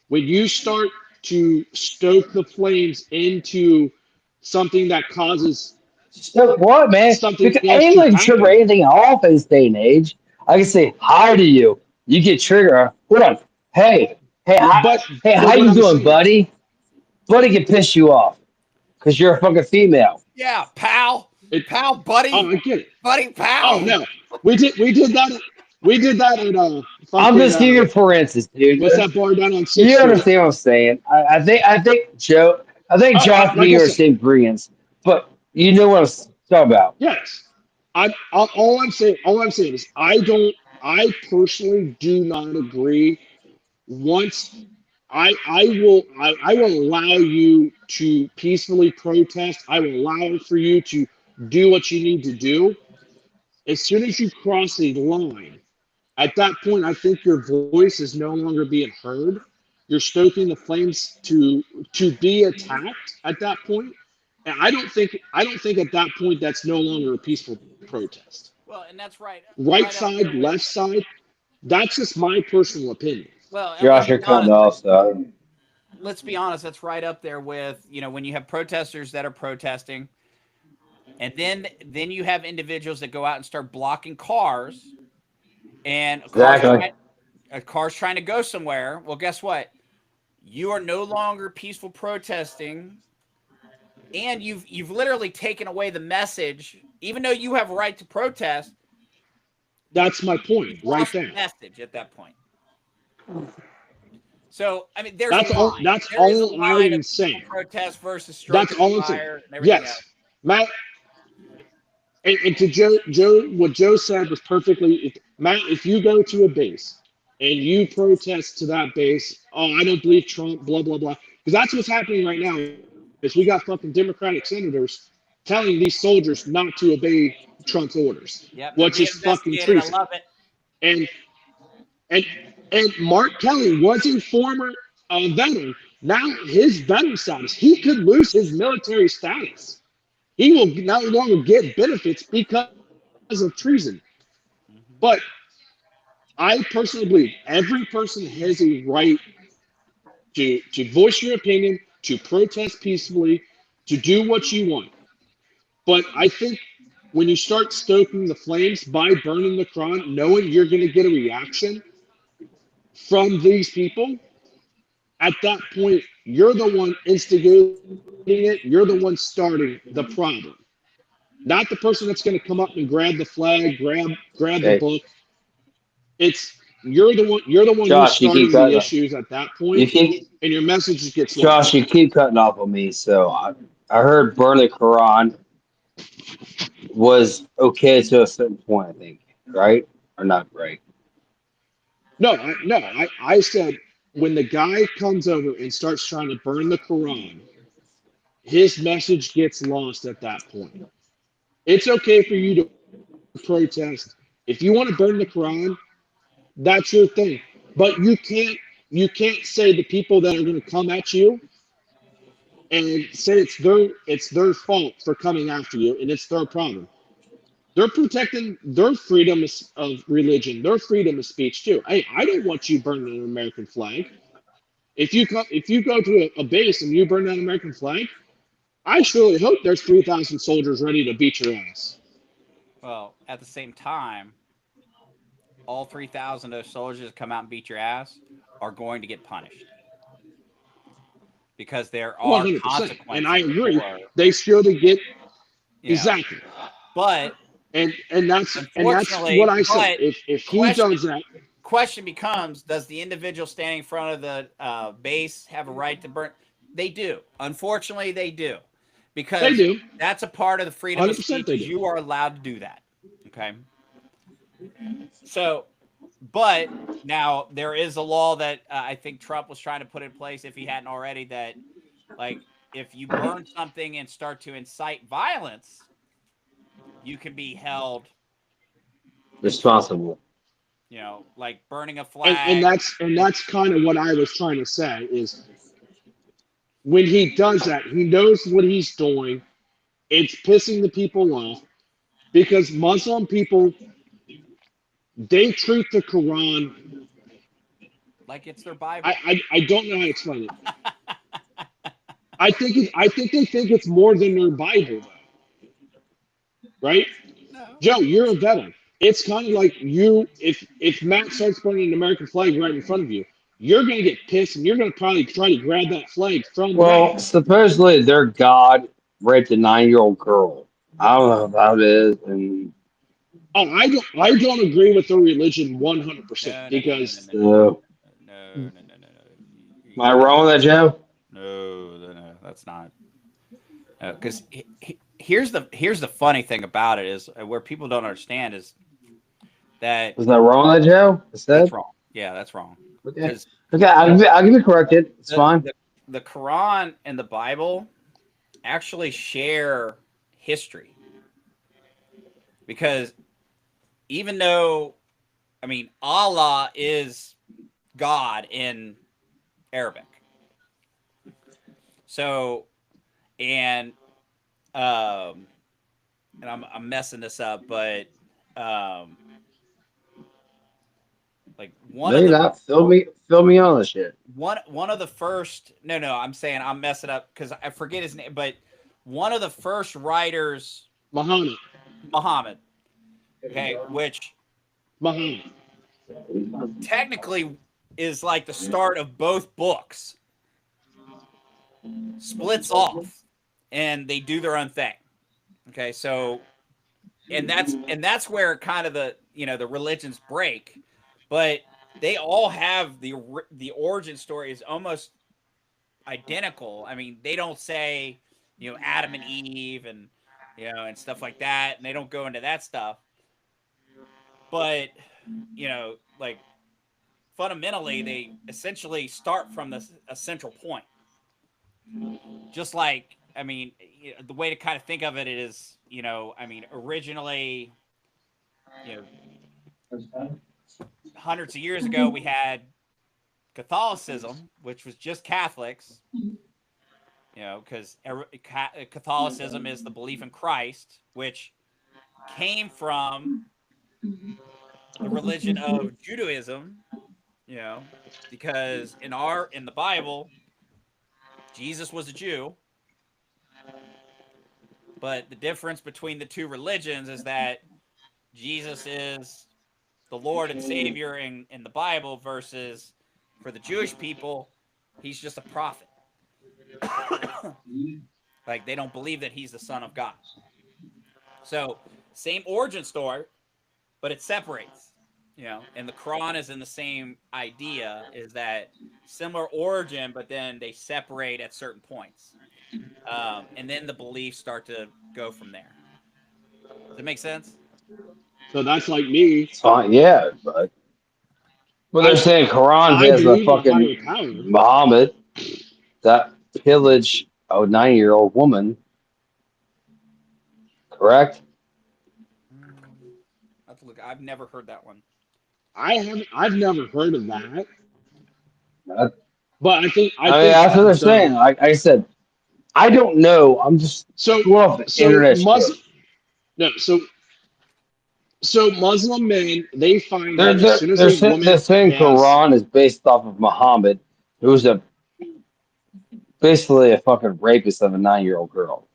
when you start to stoke the flames into something that causes So what, man? something Because else to anyone can trigger happen, anything off in this day and age. I can say hi to you. You get triggered. Hold on. Hey, but how what you I'm doing, saying, buddy? Buddy can piss you off because you're a fucking female. Yeah, pal, it, pal, buddy, oh, I get it. buddy, pal. Oh no, we did that. We did that at I'm fucking just giving you for instance, dude. what's that bar down on You 6th Street? understand what I'm saying? I think Joe, Josh, and Like me I are the said, same agreements, but you know what I'm talking about. yes. All I'm saying is I personally do not agree. Once I will allow you to peacefully protest. I will allow for you to do what you need to do. As soon as you cross a line, at that point, I think your voice is no longer being heard. You're stoking the flames to be attacked at that point. And I don't think at that point that's no longer a peaceful protest. Well, and that's right. Right up side, there with- left side, that's just my personal opinion. Well, and Josh, you're cutting off. So let's be honest, that's right up there with, when you have protesters that are protesting, and then you have individuals that go out and start blocking cars, and a car's trying to go somewhere. Well, guess what? You are no longer peaceful protesting, and you've literally taken away the message. Even though you have a right to protest, that's my point right there. The message at that point. So I mean, that's all I'm saying. Protest versus that's all I'm saying. Yes, Matt. And to Joe, what Joe said was perfectly. Matt, if you go to a base and you protest to that base, oh, I don't believe Trump, blah blah blah, because that's what's happening right now. Is we got fucking Democratic senators telling these soldiers not to obey Trump's orders, which is fucking treason. I love it. And Mark Kelly was a former veteran. Now his veteran status, he could lose his military status. He will no longer get benefits because of treason. But I personally believe every person has a right to voice your opinion, to protest peacefully, to do what you want. But I think when you start stoking the flames by burning the Quran, knowing you're going to get a reaction from these people, at that point, you're the one instigating it. You're the one starting the problem, not the person that's going to come up and grab the flag, grab the book. You're the one. Josh, who's starting the issues at that point, and your message just gets lost. Josh, you keep cutting off on me. So I heard burn the Quran was okay to a certain point, I think, right or not, right? No. I said when the guy comes over and starts trying to burn the Quran, his message gets lost at that point. It's okay for you to protest. If you want to burn the Quran, that's your thing. But you can't say the people that are going to come at you and say it's their fault for coming after you and it's their problem. They're protecting their freedom of religion, their freedom of speech too. Hey, I don't want you burning an American flag. If you go to a base and you burn that American flag, I surely hope there's 3,000 soldiers ready to beat your ass. Well, at the same time, all 3,000 of those soldiers that come out and beat your ass are going to get punished. Because there are 100%. consequences. And I agree. They should get exactly. But and that's what I said. If he does that, question becomes: does the individual standing in front of the base have a right to burn? They do. Unfortunately, they do, because they do. That's a part of the freedom of speech. You are allowed to do that. Okay. So, but now there is a law that I think Trump was trying to put in place, if he hadn't already, that like if you burn something and start to incite violence, you can be held responsible. You know, like burning a flag. And that's kind of what I was trying to say is when he does that, he knows what he's doing. It's pissing the people off because Muslim people they treat the Quran. Like it's their Bible. I don't know how to explain it. I think they think it's more than their Bible, right? No. Joe, you're a veteran. It's kind of like you. If Matt starts burning an American flag right in front of you, you're gonna get pissed, and you're gonna probably try to grab that flag from. Well, Matt. supposedly their God raped a 9-year-old girl. I don't know about it, and Oh, I don't agree with their religion 100% because no. Am I wrong with that, Joe? No, that's not. Because here's the funny thing about it is where people don't understand is that Was that wrong with that, Joe? that's wrong. Yeah, that's wrong. Okay, I'll give you corrected. It's fine. The Quran and the Bible actually share history because even though, I mean, Allah is God in Arabic. So, and I'm messing this up, but like one of the Not fill me on this shit. one of the first no I'm saying I'm messing up because I forget his name, but one of the first writers, Muhammad, okay, which Muhammad technically is like the start of both books, splits off and they do their own thing. Okay, so and that's where kind of the the religions break, but they all have the origin story is almost identical. I mean, they don't say Adam and Eve and and stuff like that, and they don't go into that stuff. But like fundamentally, they essentially start from a central point. Just like, I mean, the way to kind of think of it is, I mean, originally, hundreds of years ago, we had Catholicism, which was just Catholics, because Catholicism is the belief in Christ, which came from the religion of Judaism, because in the Bible, Jesus was a Jew. But the difference between the two religions is that Jesus is the Lord and Savior in the Bible versus for the Jewish people, he's just a prophet. Like they don't believe that he's the Son of God. So same origin story, but it separates, and the Quran is in the same idea, is that similar origin, but then they separate at certain points. And then the beliefs start to go from there. Does it make sense? So that's like me. It's fine, yeah, but they're saying Quran has the fucking Muhammad that pillaged a 9-year-old woman. Correct? Look, I've never heard that one. I've never heard of that. But I think that's what they're saying. Like I said, I don't know. I'm just going off the internet. So Muslim men, they find they're saying Quran is based off of Muhammad, who's basically a fucking rapist of a 9-year-old girl.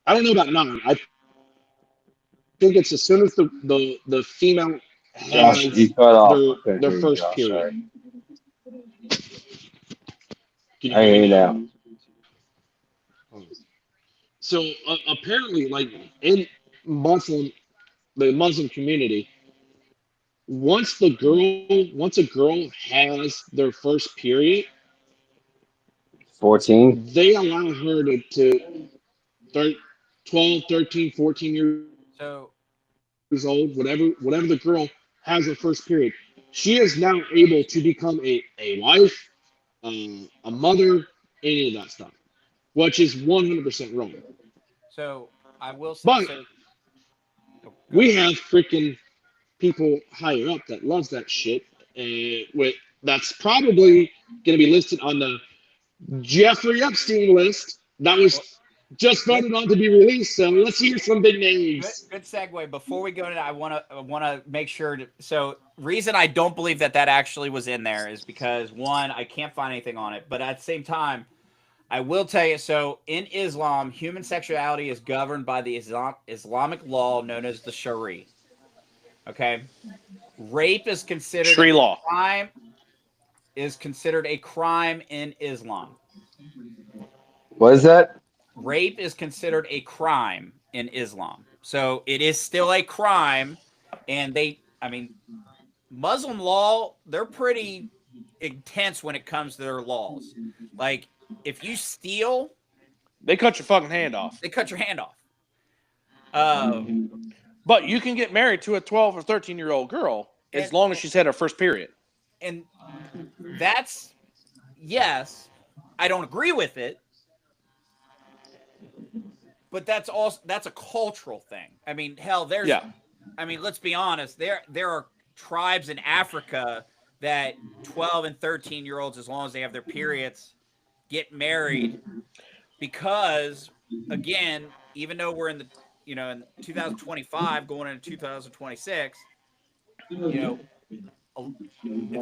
I don't know about 9. I think it's as soon as the female has their first period. I hear you now. So apparently, like in the Muslim community, once a girl has their first period, 14, they allow her to 12, 13, 14 years old, whatever the girl has her first period, she is now able to become a wife, a mother, any of that stuff, which is 100% wrong. So I will say, but we have freaking people higher up that loves that shit. That's probably going to be listed on the Jeffrey Epstein list. That was just voted on to be released. So let's hear some big names. Good segue. Before we go to that, I want to make sure. So, reason I don't believe that actually was in there is because one, I can't find anything on it, but at the same time, I will tell you. So, in Islam, human sexuality is governed by the Islamic law known as the Sharia. Okay, rape is considered Sharia law. Crime is considered a crime in Islam. What is that? Rape is considered a crime in Islam. So it is still a crime. And Muslim law, they're pretty intense when it comes to their laws. Like, if you steal, They cut your fucking hand off. they cut your hand off. But you can get married to a 12 or 13-year-old girl as long as she's had her first period. And that's, yes, I don't agree with it. But that's a cultural thing. I mean, hell, let's be honest. There are tribes in Africa that 12 and 13-year-olds, as long as they have their periods, get married because, again, even though we're in the, in 2025 going into 2026, it's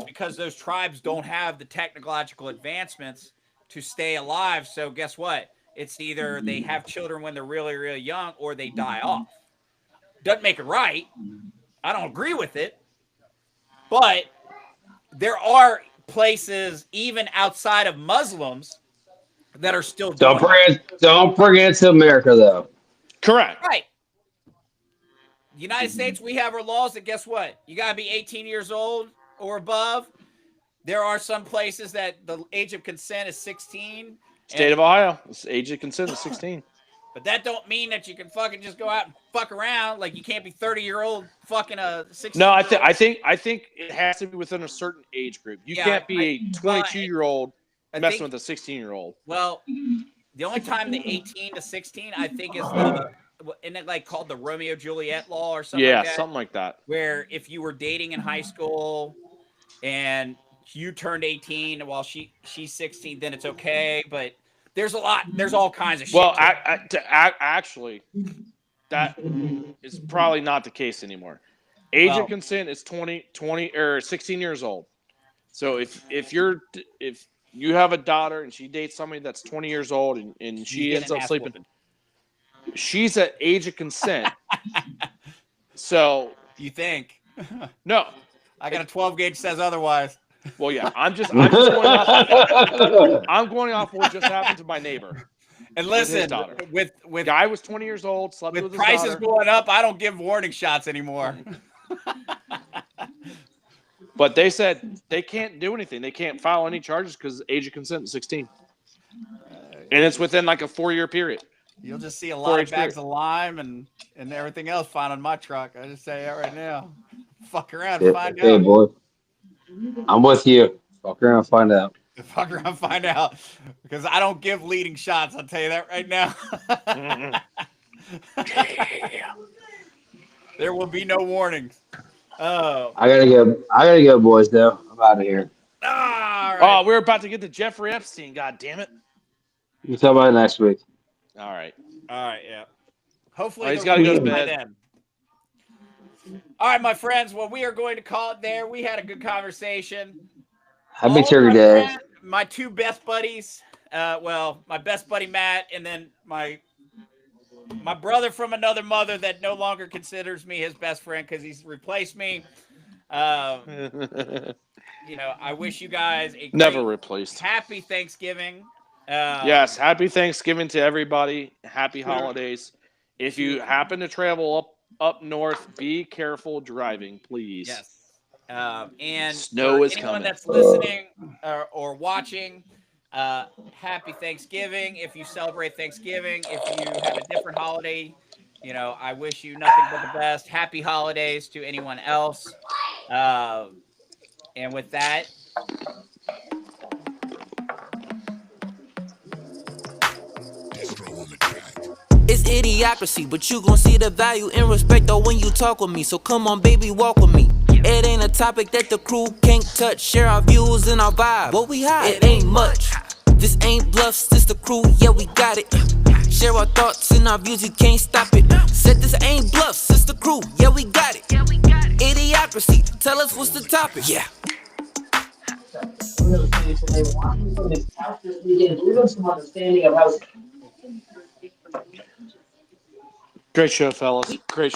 because those tribes don't have the technological advancements to stay alive. So guess what? It's either they have children when they're really, really young or they die off. Doesn't make it right. I don't agree with it. But there are places, even outside of Muslims, that are still Don't bring it to America, though. Correct. Right. United States, we have our laws that, guess what? You got to be 18 years old or above. There are some places that the age of consent is 16. State of Ohio, age of consent is 16. But that don't mean that you can fucking just go out and fuck around. Like, you can't be 30-year-old fucking a 16. No, I think it has to be within a certain age group. You can't be a 22-year-old messing with a 16-year-old. Well, the only time the 18 to 16, I think, is isn't it like called the Romeo Juliet law or something? Yeah, like that? something like that. Where if you were dating in high school and you turned 18 while she's 16, then it's okay. But there's all kinds of shit. Well, actually, that is probably not the case anymore. Age of consent is 20 or 16 years old. So if you have a daughter and she dates somebody that's 20 years old and she ends up sleeping, she's at age of consent. So you think? No, I got a 12 gauge says otherwise. Well, yeah, I'm just going off. I'm going off what just happened to my neighbor. And listen, with guy was 20 years old, slept with his prices daughter. going up, I don't give warning shots anymore. But they said they can't do anything. They can't file any charges because age of consent is 16, and it's within like a 4-year period. You'll just see a lot of bags of lime and everything else found on my truck. I just say that right now. Fuck around and find out. Hey, boy. I'm with you. Fuck around and find out. Fuck around and find out. Because I don't give leading shots. I'll tell you that right now. There will be no warnings. Oh. I gotta go, boys, though. I'm out of here. All right. Oh, we're about to get to Jeffrey Epstein. God damn it. We'll talk about it next week. All right, yeah. Hopefully he's got to go to bed. Then. All right, my friends. Well, we are going to call it there. We had a good conversation. Happy Turkey Day. My two best buddies. My best buddy Matt, and then my brother from another mother that no longer considers me his best friend because he's replaced me. I wish you guys a never replaced. Happy Thanksgiving. Yes, happy Thanksgiving to everybody. Happy holidays. If you happen to travel up north, be careful driving, please. Yes. And snow is anyone coming. That's listening or watching, happy Thanksgiving. If you celebrate Thanksgiving, if you have a different holiday, I wish you nothing but the best. Happy holidays to anyone else. And with that, It's idiocracy, but you gon' see the value and respect though when you talk with me. So come on, baby, walk with me. It ain't a topic that the crew can't touch. Share our views and our vibe. What we hide? It ain't much. This ain't bluffs, this the crew, yeah, we got it. Share our thoughts and our views, you can't stop it. Said this ain't bluff, sister crew, yeah we got it. Idiocracy, tell us what's the topic. Yeah. Great show, fellas. Great show.